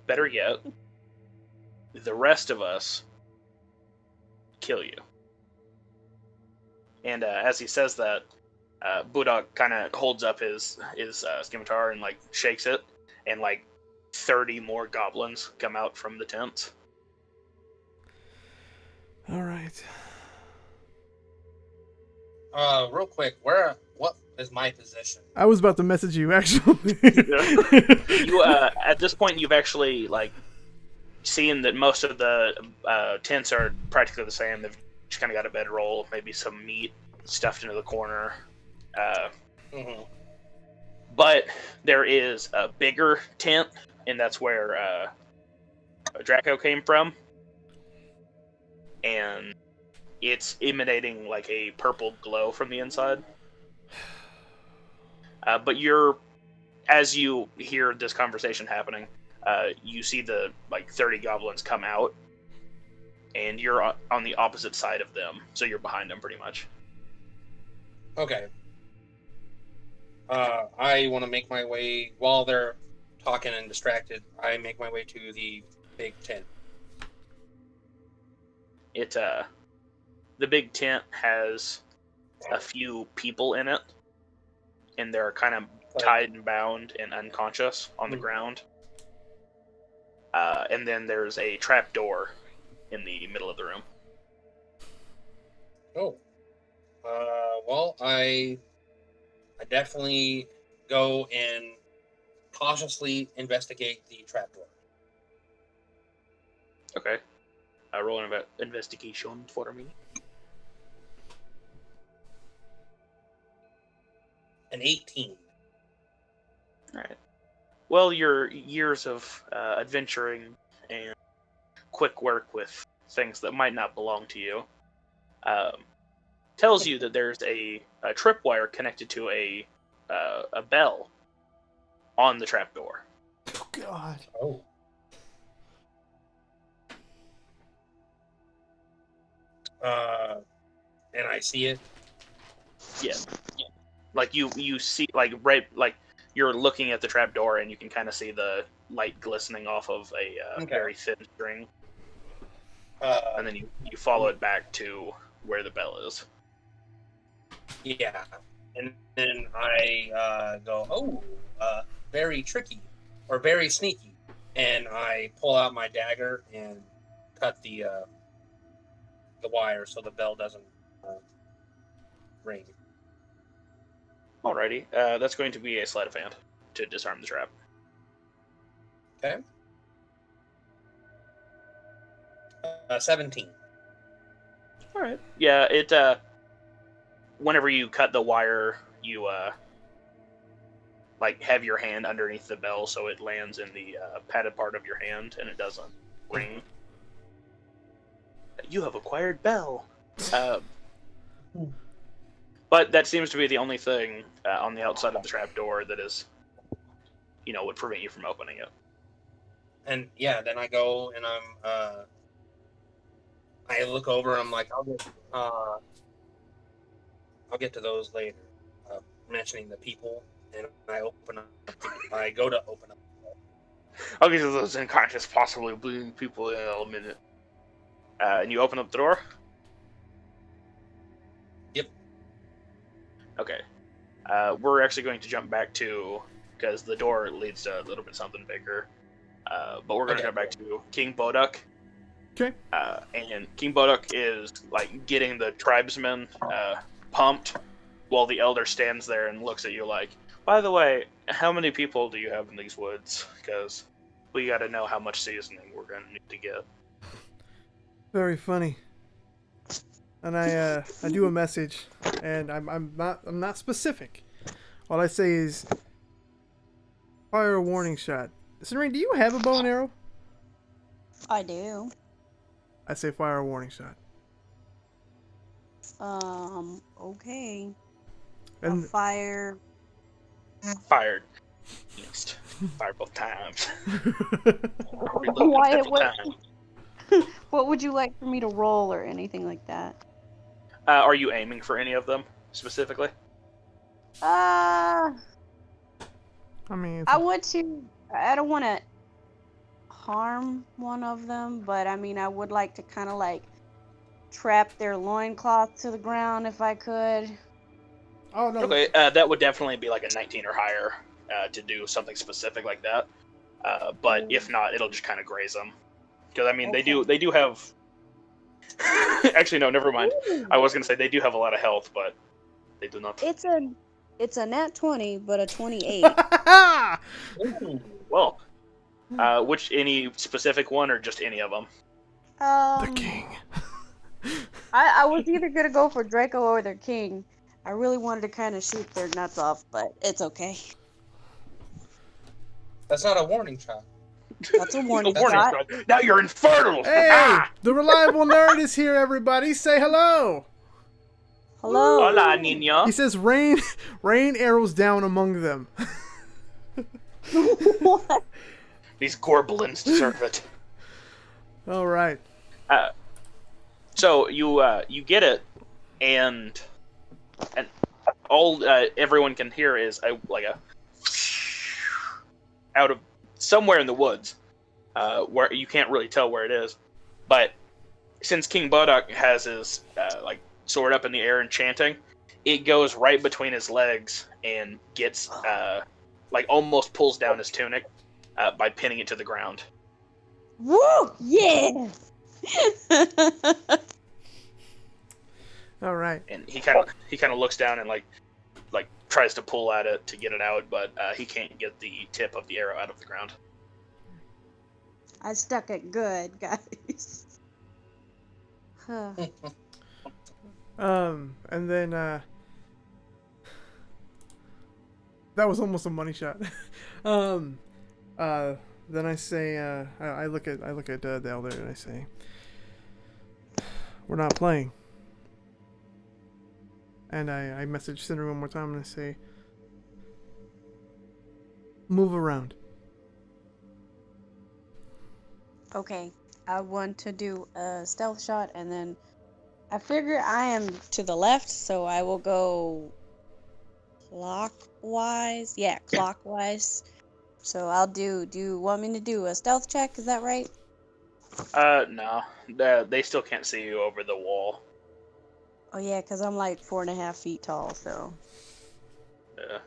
better yet, the rest of us kill you. And as he says that, Budak kind of holds up his scimitar and like shakes it, and like 30 more goblins come out from the tents. All right. Real quick, what is my position? I was about to message you, actually. You at this point you've actually like seen that most of the tents are practically the same. They've just kind of got a bedroll, maybe some meat stuffed into the corner. But there is a bigger tent, and that's where Draco came from. And it's emanating like a purple glow from the inside. But as you hear this conversation happening, you see the 30 goblins come out, and you're on the opposite side of them, so you're behind them pretty much. Okay. I want to make my way, while they're talking and distracted, I make my way to the big tent. The big tent has a few people in it, and they're kind of tied and bound and unconscious on the ground. And then there's a trap door in the middle of the room. Oh. Well, I definitely go and cautiously investigate the trapdoor. Okay. Roll an investigation for me. An 18. Alright. Well, your years of adventuring and quick work with things that might not belong to you tells you that there's a tripwire connected to a bell on the trapdoor. Oh, God. Oh. And I see it. Yeah. Like you see, you're looking at the trapdoor, and you can kind of see the light glistening off of a very thin string. And then you follow it back to where the bell is. Yeah. And then I go, very tricky, or very sneaky. And I pull out my dagger and cut the wire so the bell doesn't ring. Alrighty. That's going to be a sleight of hand to disarm the trap. Okay. 17. All right. Yeah, it. Whenever you cut the wire, you like have your hand underneath the bell, so it lands in the padded part of your hand, and it doesn't ring. You have acquired bell. But that seems to be the only thing on the outside of the trapdoor that is, would prevent you from opening it. And yeah, then I go and I look over and I'm like, I'll get to those later. Mentioning the people, and I go to open up. I'll get to those unconscious, possibly bleeding people in a minute. And you open up the door? Yep. Okay. We're actually going to jump back to, because the door leads to a little bit something bigger. But we're going to jump back to King Boduk. Okay. And King Boduk is like getting the tribesmen pumped, while the elder stands there and looks at you like, by the way, how many people do you have in these woods? Because we got to know how much seasoning we're going to need to get. Very funny. And I do a message, and I'm not specific. All I say is, fire a warning shot. Serene, do you have a bow and arrow? I do. I say fire a warning shot. Okay. And Fire. Fired. Yes. Fired both times. Why? What would you like for me to roll or anything like that? Are you aiming for any of them specifically? I mean, I want to. I don't want to harm one of them, but I mean, I would like to kind of like trap their loincloth to the ground if I could. oh no. Okay, that would definitely be like a 19 or higher to do something specific like that. But if not, it'll just kind of graze them. Because I mean, they do have. Actually, no, never mind. I was gonna say they do have a lot of health, but they do not. It's a nat 20, but a 28. Well, which any specific one or just any of them? The king. I was either gonna go for Draco or their king. I really wanted to kind of shoot their nuts off, but it's okay. That's not a warning shot. That's a warning Warning shot. shot. Now you're infertile. Hey, the reliable nerd is here. Everybody, say hello. Hello. Hola, niño. He says, "Rain arrows down among them." What? These goblins deserve it. All right. So you get it, and all everyone can hear is a out of somewhere in the woods, where you can't really tell where it is, but since King Boduk has his sword up in the air and chanting, it goes right between his legs and gets almost pulls down his tunic by pinning it to the ground. Woo! Yeah. All right. And he kind of looks down and like tries to pull at it to get it out, but he can't get the tip of the arrow out of the ground. I stuck it good, guys. Huh. And then that was almost a money shot. Then I say, I look at the elder and I say, "We're not playing." And I message Cinder one more time and I say, "Move around." Okay, I want to do a stealth shot, and then I figure I am to the left, so I will go clockwise. Yeah, clockwise. So I'll do you want me to do a stealth check? Is that right? No. They still can't see you over the wall. Oh yeah, because I'm like 4.5 feet tall, so.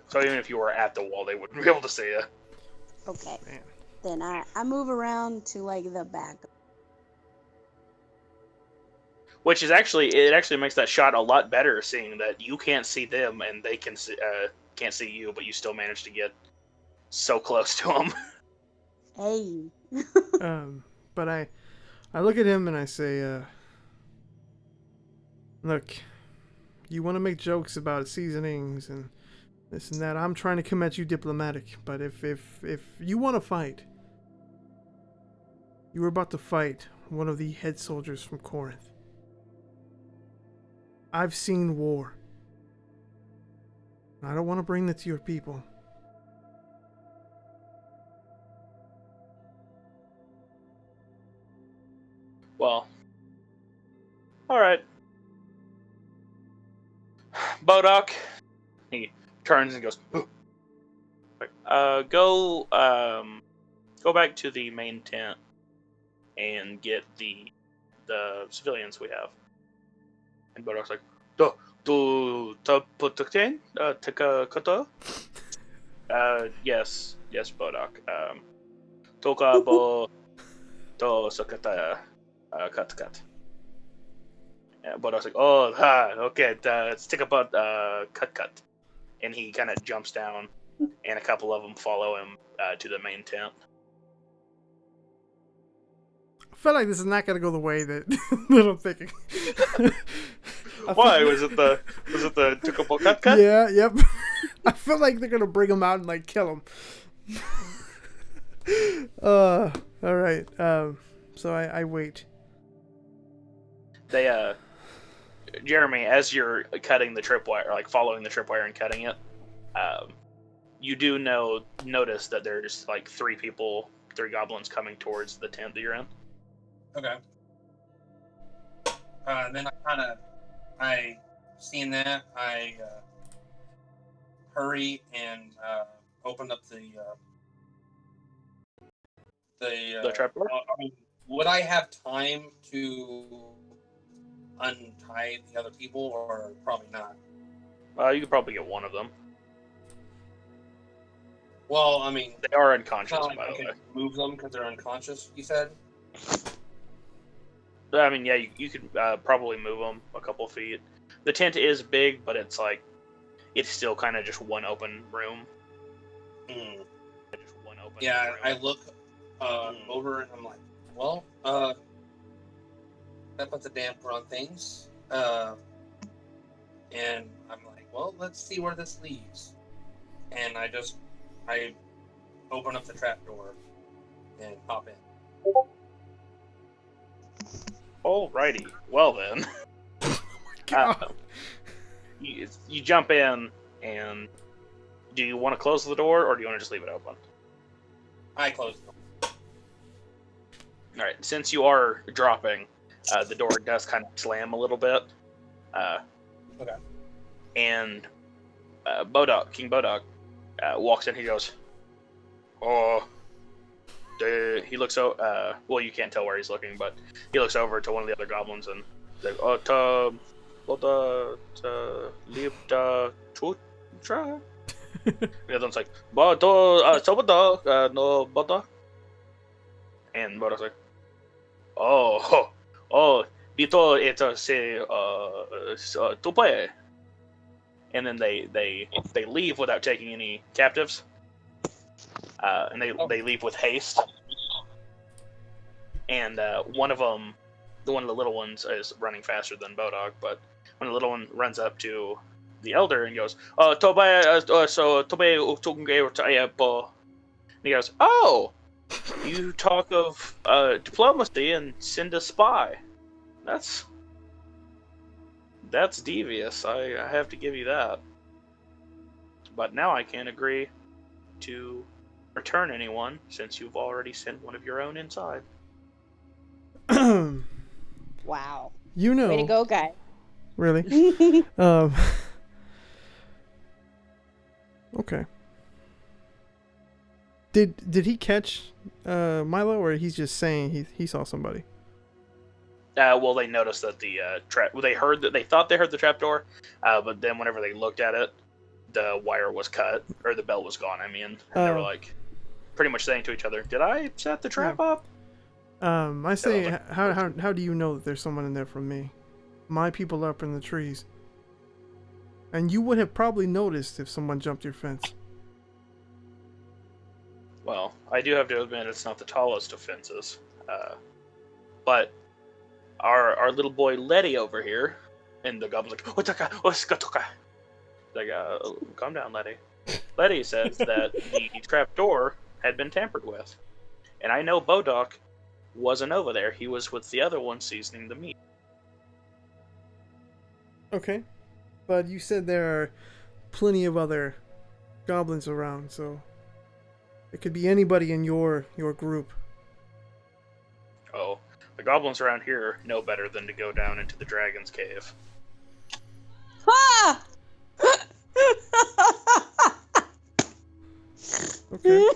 So even if you were at the wall, they wouldn't be able to see you. Okay. Man. Then I move around to like the back. Which is actually makes that shot a lot better, seeing that you can't see them and they can't see you, but you still manage to get so close to them. Hey. But I look at him and I say, look, you want to make jokes about seasonings and this and that. I'm trying to come at you diplomatic, but if you want to fight, you were about to fight one of the head soldiers from Corinth. I've seen war. I don't want to bring that to your people. Well, all right. Bodok. He turns and goes. Go back to the main tent and get the civilians we have. And Bodok's like, yes, Bodok. Toka bo to sakata cut. And Bodok's like, oh, okay, stick about cut. And he kind of jumps down, and a couple of them follow him to the main tent. I feel like this is not gonna go the way that, that I'm thinking. Why? Was it the Tukapo cut? Yeah, yep. I feel like they're gonna bring him out and like kill him. All right. So I wait. They Jeremy, as you're cutting the tripwire, like following the tripwire and cutting it, you do notice that there's like three goblins coming towards the tent that you're in. Okay. Then I seen that, I hurry and open up the trapdoor. I mean, would I have time to untie the other people, or probably not? You could probably get one of them. Well, I mean, they are unconscious, like by I the way. can move them because they're unconscious, you said? I mean, yeah, you could probably move them a couple feet. The tent is big, but it's still kind of just one open room. Mm. Just one open Yeah, room. I look over and I'm like, well, that puts a damper on things. And I'm like, well, let's see where this leads. And I open up the trapdoor and hop in. Alrighty. Well then. God. You jump in, and do you want to close the door, or do you want to just leave it open? I close the door. Alright, since you are dropping, the door does kind of slam a little bit. Okay. And King Bodok, walks in. He goes, he looks well, you can't tell where he's looking, but he looks over to one of the other goblins and he's like, the other one's like, no, and Bodok's like, dito ito si tupe. And then they leave without taking any captives. And they leave with haste. And one of them, one of the little ones, is running faster than Bodok, but when the little one runs up to the elder and goes, Tobe, and he goes, oh, you talk of diplomacy and send a spy. That's devious. I have to give you that. But now I can't agree to return anyone, since you've already sent one of your own inside. Wow. You know. Way to go, guy. Really? Okay. Did he catch Milo, or he's just saying he saw somebody? Well, they noticed that the they thought they heard the trapdoor, but then whenever they looked at it, the wire was cut, or the bell was gone. I mean, and they were like, pretty much saying to each other, "Did I set the trap up?" I say, how do you know that there's someone in there from me? My people are up in the trees, and you would have probably noticed if someone jumped your fence. Well, I do have to admit it's not the tallest of fences. But our little boy Letty over here, and the goblin's like, "Otaka, oskatoka." Like, calm down, Letty. Letty says that the trap door had been tampered with. And I know Bodok wasn't over there. He was with the other one seasoning the meat. Okay. But you said there are plenty of other goblins around, so it could be anybody in your group. Oh, the goblins around here know better than to go down into the dragon's cave. Ah! Okay.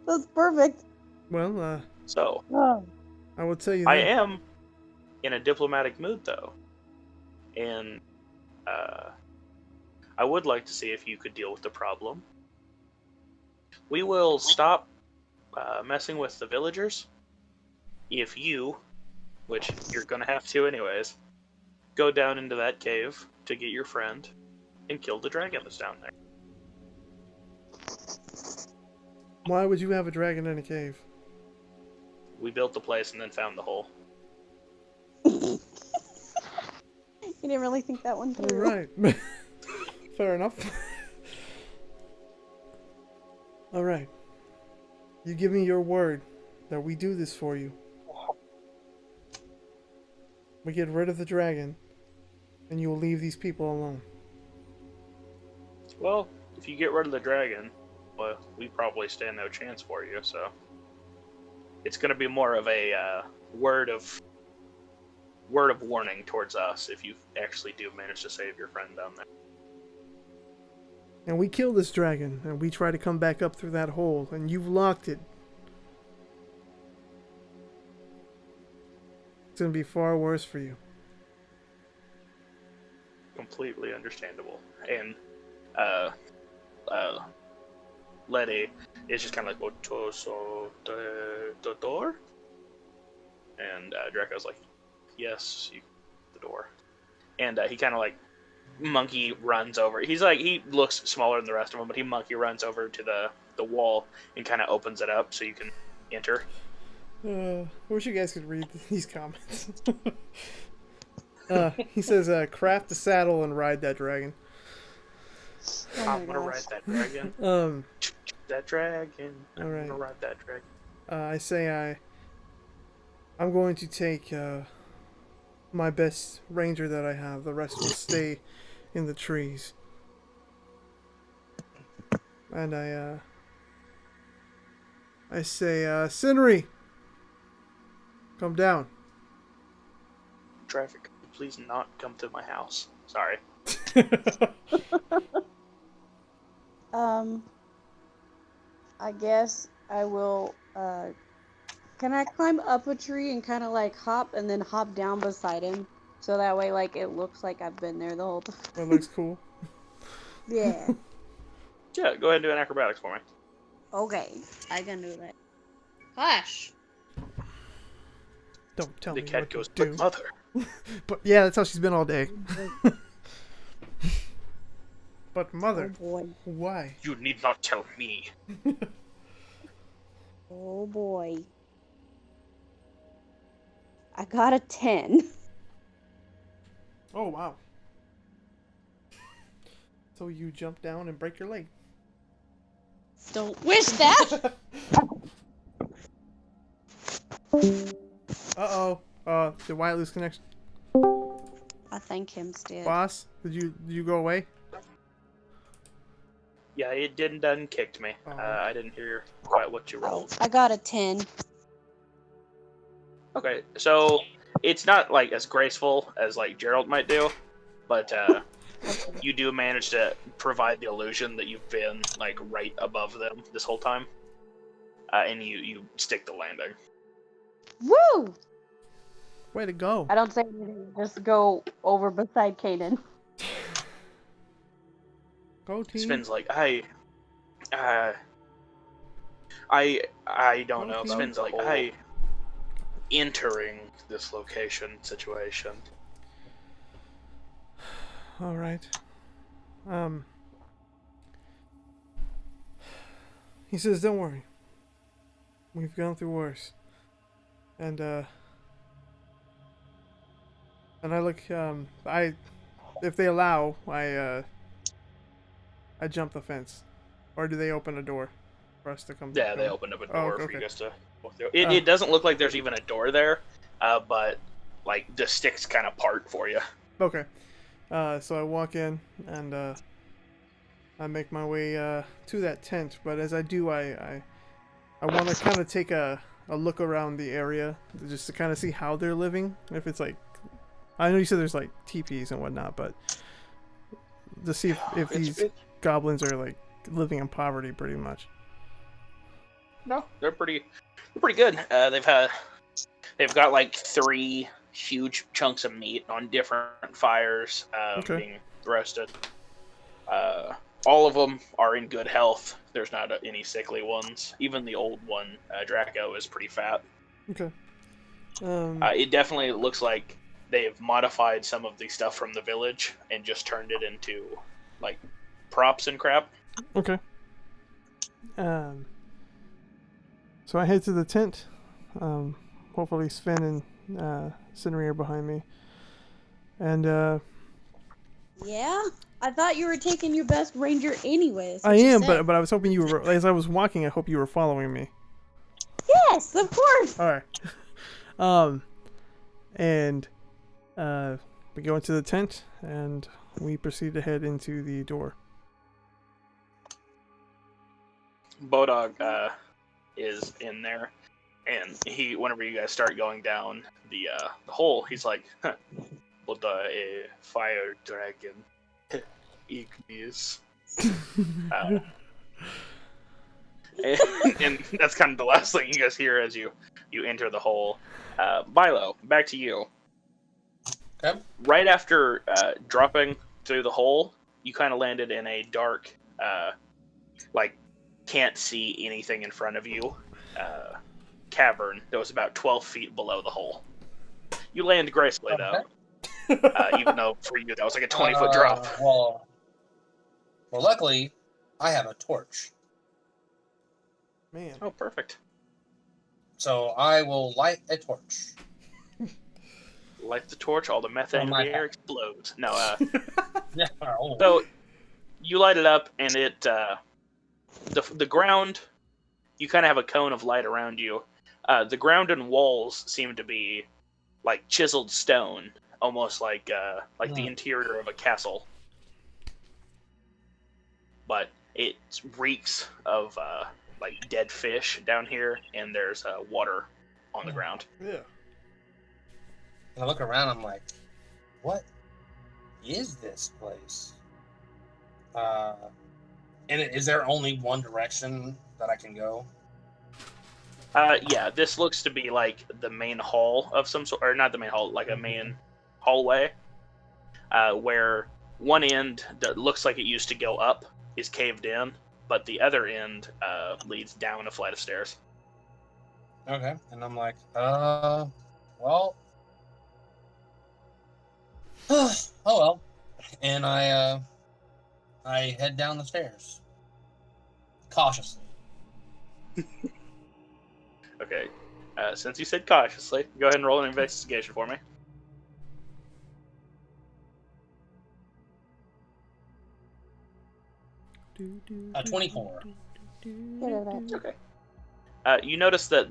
That's perfect. Well, So, I will tell you I that. am in a diplomatic mood, though. And I would like to see if you could deal with the problem. We will stop messing with the villagers if you, which you're going to have to anyways, go down into that cave to get your friend and kill the dragon that's down there. Why would you have a dragon in a cave? We built the place and then found the hole. You didn't really think that one through. Right. Fair enough. Alright. You give me your word that we do this for you. We get rid of the dragon, and you will leave these people alone. Well, if you get rid of the dragon, well, we probably stand no chance for you, so it's going to be more of a word of warning towards us if you actually do manage to save your friend down there. And we kill this dragon, and we try to come back up through that hole, and you've locked it. It's going to be far worse for you. Completely understandable. And Letty is just kind of like, "Oto so the door?" And Draco's like, "Yes, you the door." And he kind of like monkey runs over. He looks smaller than the rest of them, but he monkey runs over to the wall and kind of opens it up so you can enter. I wish you guys could read these comments. He says, craft the saddle and ride that dragon. Oh I'm my gonna gosh. ride that dragon. That dragon. I'm Alright. gonna ride that dragon. I say I'm going to take my best ranger that I have. The rest will stay in the trees. And I say, Cinnery, come down. Traffic, please not come to my house. Sorry. I guess I will, can I climb up a tree and kind of like hop and then hop down beside him? So that way, like, it looks like I've been there the whole time. That looks cool. Yeah. Yeah, go ahead and do an acrobatics for me. Okay, I can do that. Hush. Don't tell The me cat what goes, to "But do. mother." But yeah, that's how she's been all day. But Oh mother, boy. why? You need not tell me. Oh boy. I got a 10. Oh wow. So you jump down and break your leg. Don't wish that. Uh-oh. Did Wyatt lose connection? I think Kim's dead. Boss, did you go away? Yeah, it done kicked me. Oh. I didn't hear quite what you rolled. I got a 10. Okay, so it's not like as graceful as like Gerald might do, but you do manage to provide the illusion that you've been like right above them this whole time, and you stick the landing. Woo! Way to go. I don't say anything. Just go over beside Kaden. Go team. Spin's like, I don't know. Okay. Spin's like, I entering this location situation. All right. He says, "Don't worry. We've gone through worse." And I look. If they allow, I jump the fence, or do they open a door for us to come? Yeah, they opened up a door for okay. you guys to walk through. It doesn't look like there's even a door there, but like the sticks kind of part for you. Okay. So I walk in and I make my way to that tent. But as I do, I want to kind of take a look around the area just to kind of see how they're living. If it's like, I know you said there's like teepees and whatnot, but to see if these goblins are like living in poverty, pretty much. No, they're pretty good. They've got like 3 huge chunks of meat on different fires being roasted. All of them are in good health. There's not any sickly ones. Even the old one, Draco, is pretty fat. Okay. It definitely looks like they've modified some of the stuff from the village and just turned it into like props and crap. Okay. So I head to the tent. Hopefully Sven and Cindery are behind me. And Yeah? I thought you were taking your best ranger anyways. I am, but I was hoping you were. As I was walking, I hope you were following me. Yes, of course. All right. And we go into the tent and we proceed to head into the door. Bodog is in there, and whenever you guys start going down the hole, he's like, "But a fire dragon, ignis." And that's kind of the last thing you guys hear as you enter the hole. Bilo, back to you. Okay. Right after dropping through the hole, you kind of landed in a dark, like, can't see anything in front of you, cavern that was about 12 feet below the hole. You land gracefully, though, even though for you that was like a 20-foot drop. Well, luckily, I have a torch. Man. Oh, perfect. So I will light a torch. Light the torch, all the methane in the air head. explodes. No, Yeah. Oh. so you light it up, and it the ground, you kind of have a cone of light around you. The ground and walls seem to be like chiseled stone, almost like the interior of a castle. But it reeks of like dead fish down here, and there's water on the ground. Yeah. And I look around, I'm like, what is this place? And is there only one direction that I can go? Yeah, this looks to be like the main hall of some sort, or not the main hall, like a main hallway, where one end that looks like it used to go up is caved in, but the other end leads down a flight of stairs. Okay. And I'm like, well. Oh well. And I head down the stairs. Cautiously. Okay. Since you said cautiously, go ahead and roll an investigation for me. A 24. Okay. You notice that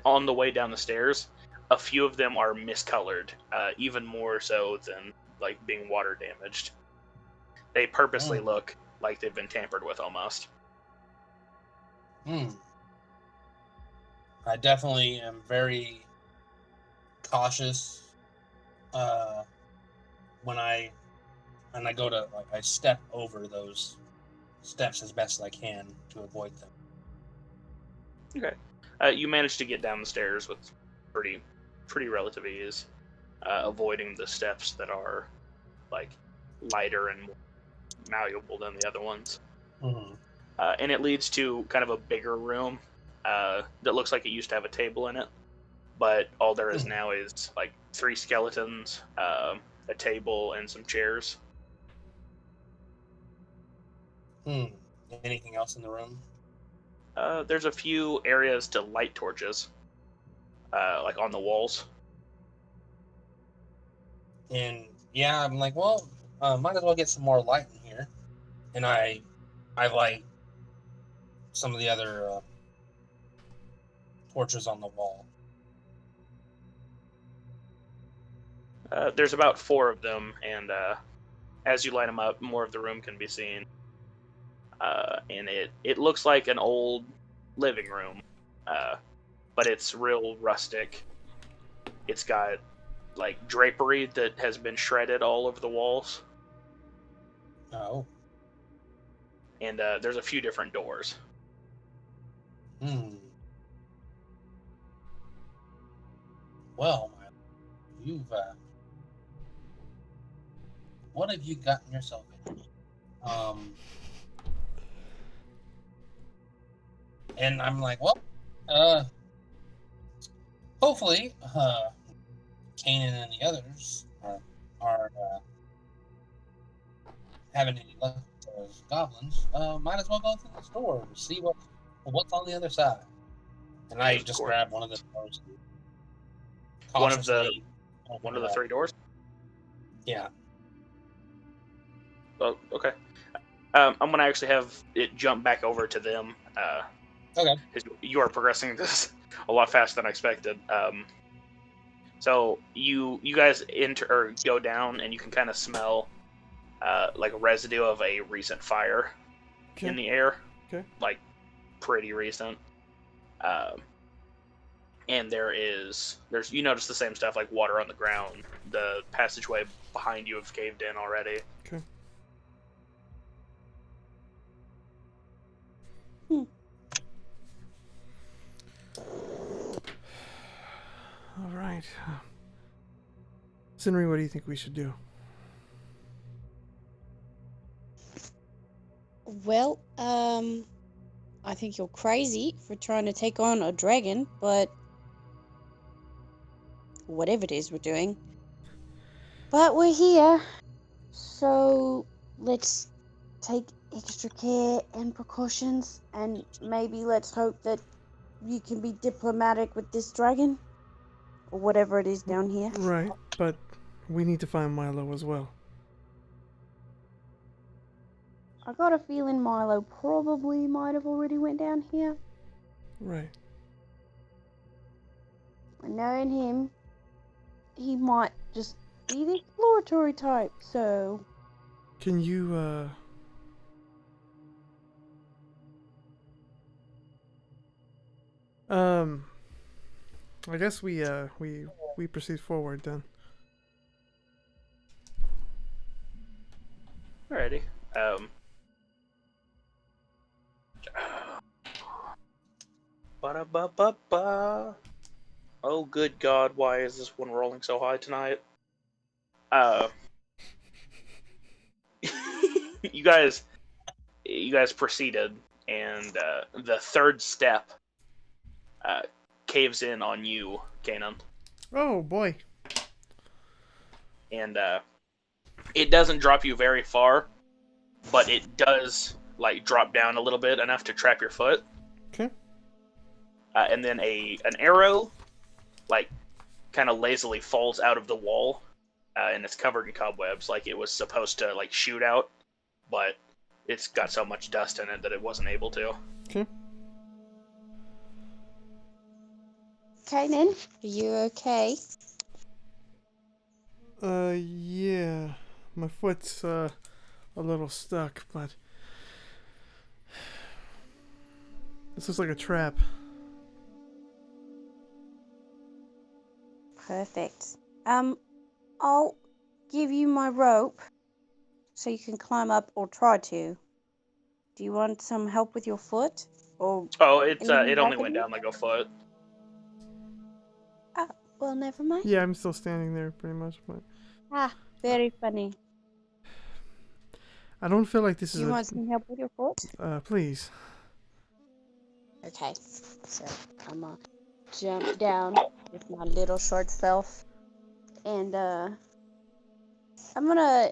on the way down the stairs, a few of them are miscolored, even more so than like being water damaged. They purposely look like they've been tampered with almost. I definitely am very cautious when I go to, like, I step over those steps as best as I can to avoid them. Okay. You manage to get down the stairs with pretty relative ease, avoiding the steps that are like lighter and more malleable than the other ones. And it leads to kind of a bigger room that looks like it used to have a table in it, but all there is now is like 3 skeletons, a table, and some chairs. Anything else in the room? There's a few areas to light torches, like on the walls. And yeah, I'm like, well, might as well get some more light in here. And I light some of the other torches on the wall. There's about 4 of them, and as you light them up, more of the room can be seen. And it looks like an old living room, but it's real rustic. It's got like drapery that has been shredded all over the walls, Oh. and there's a few different doors. Well, you've what have you gotten yourself into? And I'm like, well, hopefully, Kanan and the others are having any luck with those goblins. Might as well go through this door and see what's on the other side. And I just grab one of the doors. One of the 3 doors? Yeah. Oh, okay. I'm going to actually have it jump back over to them. Okay. You are progressing this a lot faster than I expected. So you guys enter or go down, and you can kind of smell like a residue of a recent fire in the air. Okay. Like pretty recent. And there's you notice the same stuff, like water on the ground. The passageway behind you have caved in already. Okay. All right. Sinri, what do you think we should do? Well, I think you're crazy for trying to take on a dragon, but whatever it is we're doing. But we're here, so let's take extra care and precautions, and maybe let's hope that you can be diplomatic with this dragon, or whatever it is down here. Right, but we need to find Milo as well. I got a feeling Milo probably might have already went down here. Right. And knowing him, he might just be the exploratory type, so... Can you, I guess we proceed forward then. Alrighty. Ba-da-ba-ba-ba. Oh, good God, why is this one rolling so high tonight? You guys proceeded, and the third step caves in on you, Kanan. Oh boy. And it doesn't drop you very far, but it does like drop down a little bit, enough to trap your foot. Okay. And then an arrow, like, kind of lazily falls out of the wall, and it's covered in cobwebs, like it was supposed to like shoot out, but it's got so much dust in it that it wasn't able to. Okay. Kanan, are you okay? Yeah. My foot's, a little stuck, but... This looks like a trap. Perfect. I'll give you my rope so you can climb up, or try to. Do you want some help with your foot? Or It only went down like a foot. Oh, well, never mind. Yeah, I'm still standing there pretty much, but... Ah, very funny. I don't feel like this Do is you want some help with your foot? Please. Okay, so I'm gonna jump down with my little short self, and I'm gonna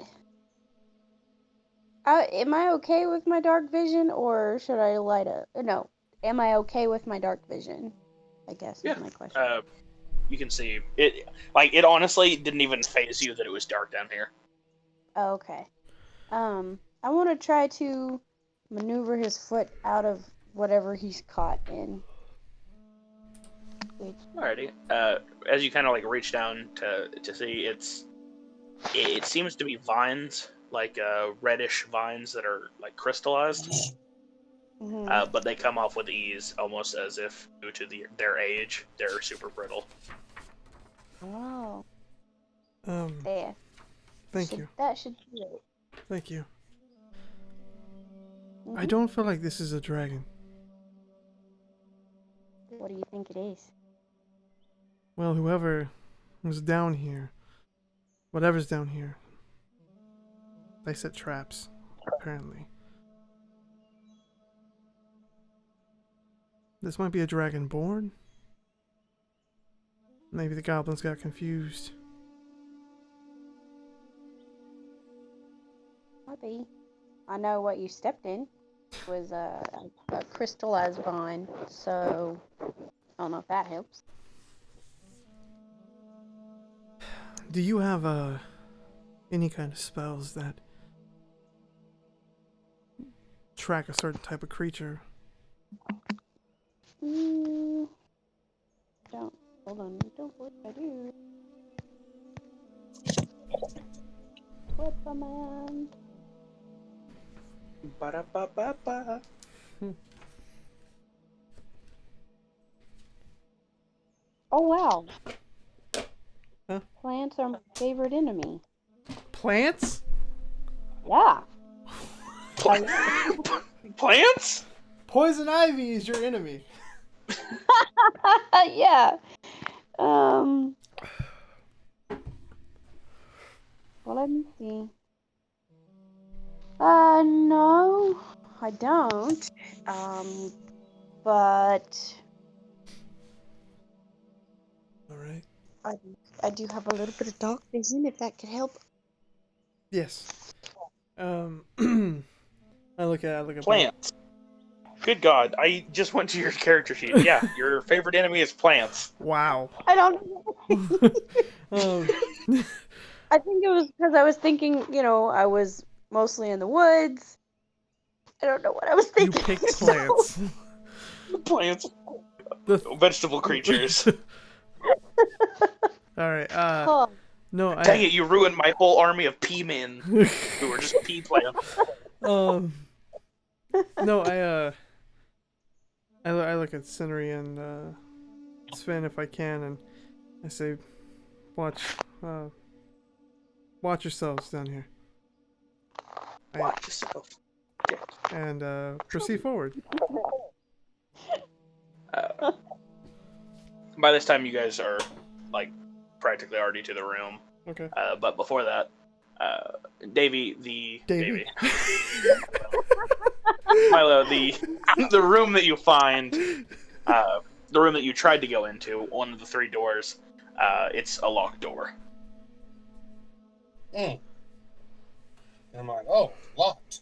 Am I okay with my dark vision, or should I light up? No. Am I okay with my dark vision? I guess Yeah. is my question. You can see it. Like, it honestly didn't even faze you that it was dark down here. Oh, okay. I want to try to maneuver his foot out of whatever he's caught in. Alrighty. As you kind of like reach down to see, it seems to be vines, like reddish vines that are like crystallized. Mm-hmm. But they come off with ease, almost as if due to their age, they're super brittle. Oh, Um, there. thank you. That should be it. Thank you. Mm-hmm. I don't feel like this is a dragon. What do you think it is? Well, whoever was down here, whatever's down here, they set traps, apparently. This might be a dragonborn. Maybe the goblins got confused. Might be. I know what you stepped in was a crystallized vine, so I don't know if that helps. Do you have any kind of spells that track a certain type of creature? Don't. Hold on. Don't believe I do. Flip a man. Ba-da-ba-ba-ba. Oh wow. Huh? Plants are my favorite enemy. Plants? Yeah. Plants? Poison ivy is your enemy. Yeah. Well, let me see. No, I don't. But All right. I do have a little bit of dark vision, if that could help. Yes. I look at Plants. Good God, I just went to your character sheet. Yeah, your favorite enemy is plants. Wow. I don't. um, I think it was because I was thinking, I was mostly in the woods. I don't know what I was you thinking. picked plants. Plants. The Vegetable creatures. All right. Huh. No, Dang it, you ruined my whole army of pea men who were just pea plants. No, I look at Scenery and Sven if I can, and I say, watch yourselves down here. Watch yourself. And proceed forward. By this time, you guys are like practically already to the room. Okay. But before that, Davy. Milo, the room that you find, the room that you tried to go into, one of the three doors, it's a locked door. And I'm like, oh, locked.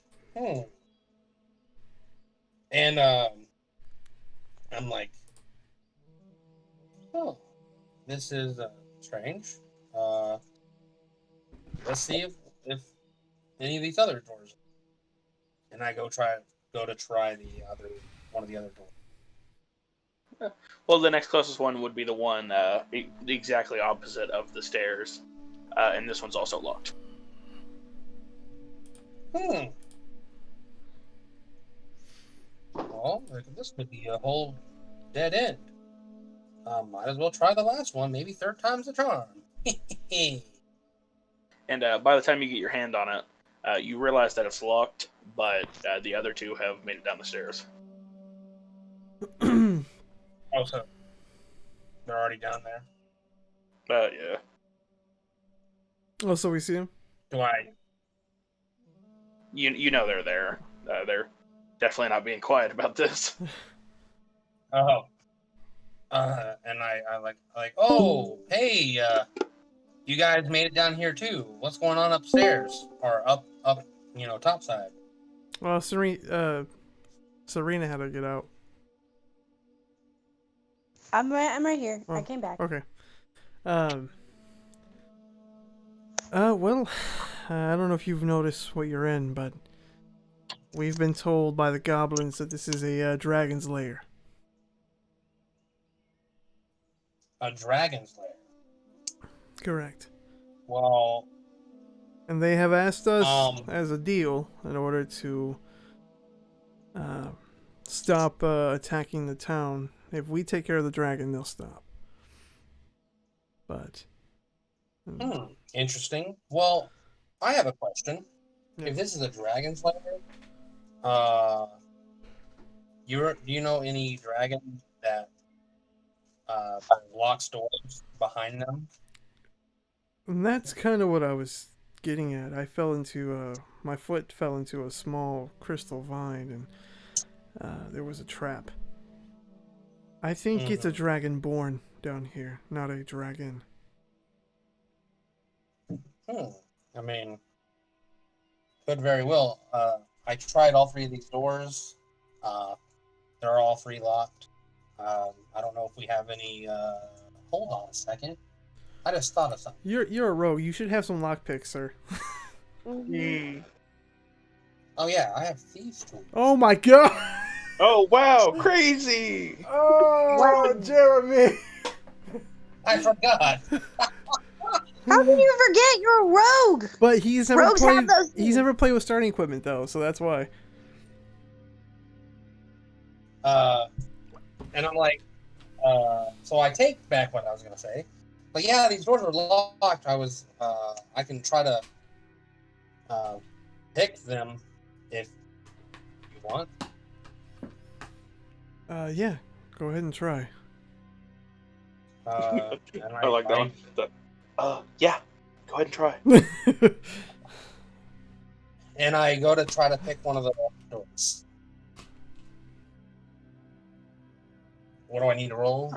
And I'm like, oh, this is strange. Let's see if any of these other doors. And I go to try one of the other doors. Well, the next closest one would be the one exactly opposite of the stairs, and this one's also locked. Well, this could be a whole dead end. Might as well try the last one. Maybe third time's the charm. And by the time you get your hand on it, you realize that it's locked, but the other two have made it down the stairs. Oh, so they're already down there. Yeah. Oh, so we see him? Do I? You know they're there. They're definitely not being quiet about this. Oh. And I like, oh, hey, you guys made it down here too. What's going on upstairs? Or up topside. Well, Serena had to get out. I'm right here. I Oh, came back. Okay. Well, I don't know if you've noticed what you're in, but we've been told by the goblins that this is a dragon's lair. A dragon's lair. Correct. Well, And they have asked us as a deal in order to stop attacking the town. If we take care of the dragon, they'll stop. But interesting. Well, I have a question. Yeah. If this is a dragon's lair, do you know any dragon that locks doors behind them? And that's kind of what I was getting at. I fell into my foot fell into a small crystal vine, and there was a trap. I think it's a dragon born down here, not a dragon. I mean, could very well. I tried all 3 of these doors. They're all 3 locked. I don't know if we have any. Hold on a second. I just thought of something. You're a rogue. You should have some lockpicks, sir. Oh yeah, I have thieves tools. Oh my god! Oh wow, crazy! Oh, Jeremy! I forgot. How can you forget? You're a rogue. But he's never Rogues have those He's things. never played with starting equipment though, so that's why. And I'm like, so I take back what I was gonna say. But yeah, these doors are locked. I can try to pick them if you want. Yeah. Go ahead and try. And I like that one. Yeah, go ahead and try. And I go to try to pick one of the doors. What do I need to roll?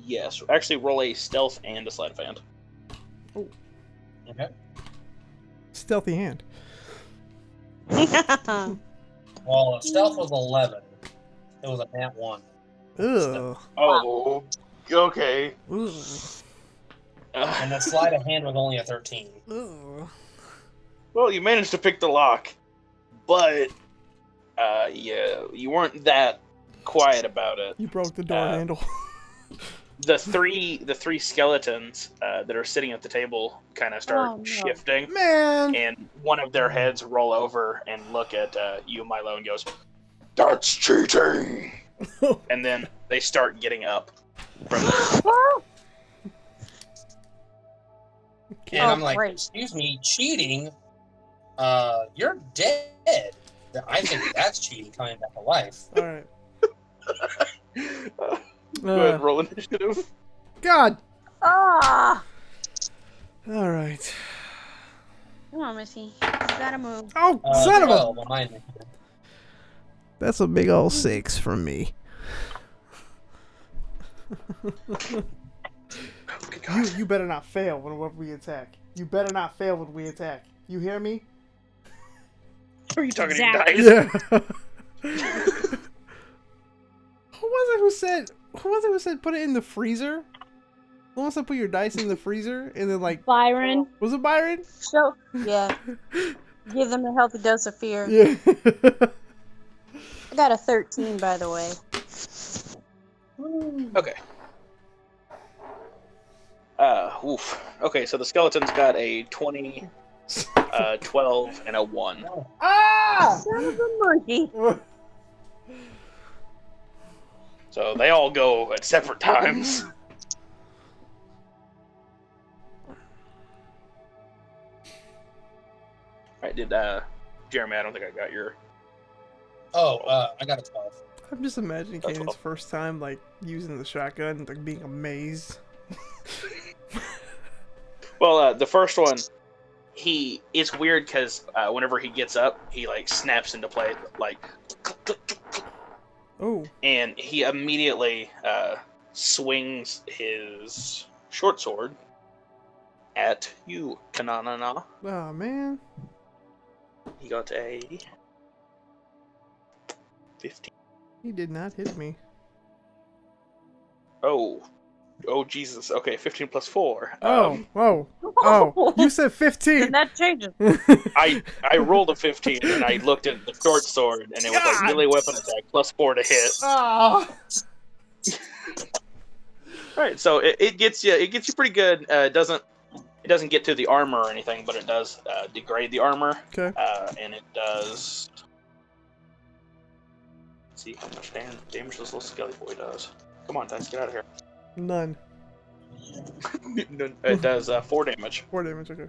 Yes. Actually, roll a stealth and a sleight of hand. Okay. Stealthy hand. Well, stealth was 11. It was a nat 1. Ugh. Oh, okay. Ugh. And the sleight of hand was only a 13. Ugh. Well, you managed to pick the lock, but yeah, you weren't that quiet about it. You broke the door handle. The three skeletons that are sitting at the table kind of start shifting, Man! and one of their heads roll over and look at you, Milo, and goes, "That's cheating!" And then they start getting up from And I'm like, excuse me, cheating? You're dead. I think that's cheating coming back to life. Alright. Go ahead, roll initiative. God! Ah! Alright. Come on, Missy. You gotta move. Oh, son of a... 12 on my initiative. That's a big old 6 from me. You better not fail when we attack. You better not fail when we attack. You hear me? Are you talking Exactly. to your dice? Yeah. Who was it who said put it in the freezer? Who wants to put your dice in the freezer and then like Byron. was it Byron? So yeah. Give them a healthy dose of fear. Yeah. I got a 13, by the way. Okay. Oof. Okay, so the skeleton's got a 20, 12, and a 1. Ah! Son of a monkey. So they all go at separate times. Alright, Jeremy, I don't think I got your... I got a 12. I'm just imagining That's Kane's all. first time like using the shotgun, like being amazed. Well, the first one, it's weird because whenever he gets up, he like snaps into place, like, Oh. and he immediately swings his short sword at you, Kananana. Oh man. He got a 15. He did not hit me. Oh, Jesus. Okay, 15 plus 4. Oh, you said 15. And that changes. I rolled a 15 and I looked at the short sword and it was like melee weapon attack plus 4 to hit. Oh. Right, so it gets you pretty good. It doesn't get to the armor or anything, but it does degrade the armor. Okay. And it does. Let's see how much damage this little skelly boy does. Come on, Dice, get out of here. None. It does 4 damage. 4 damage. Okay.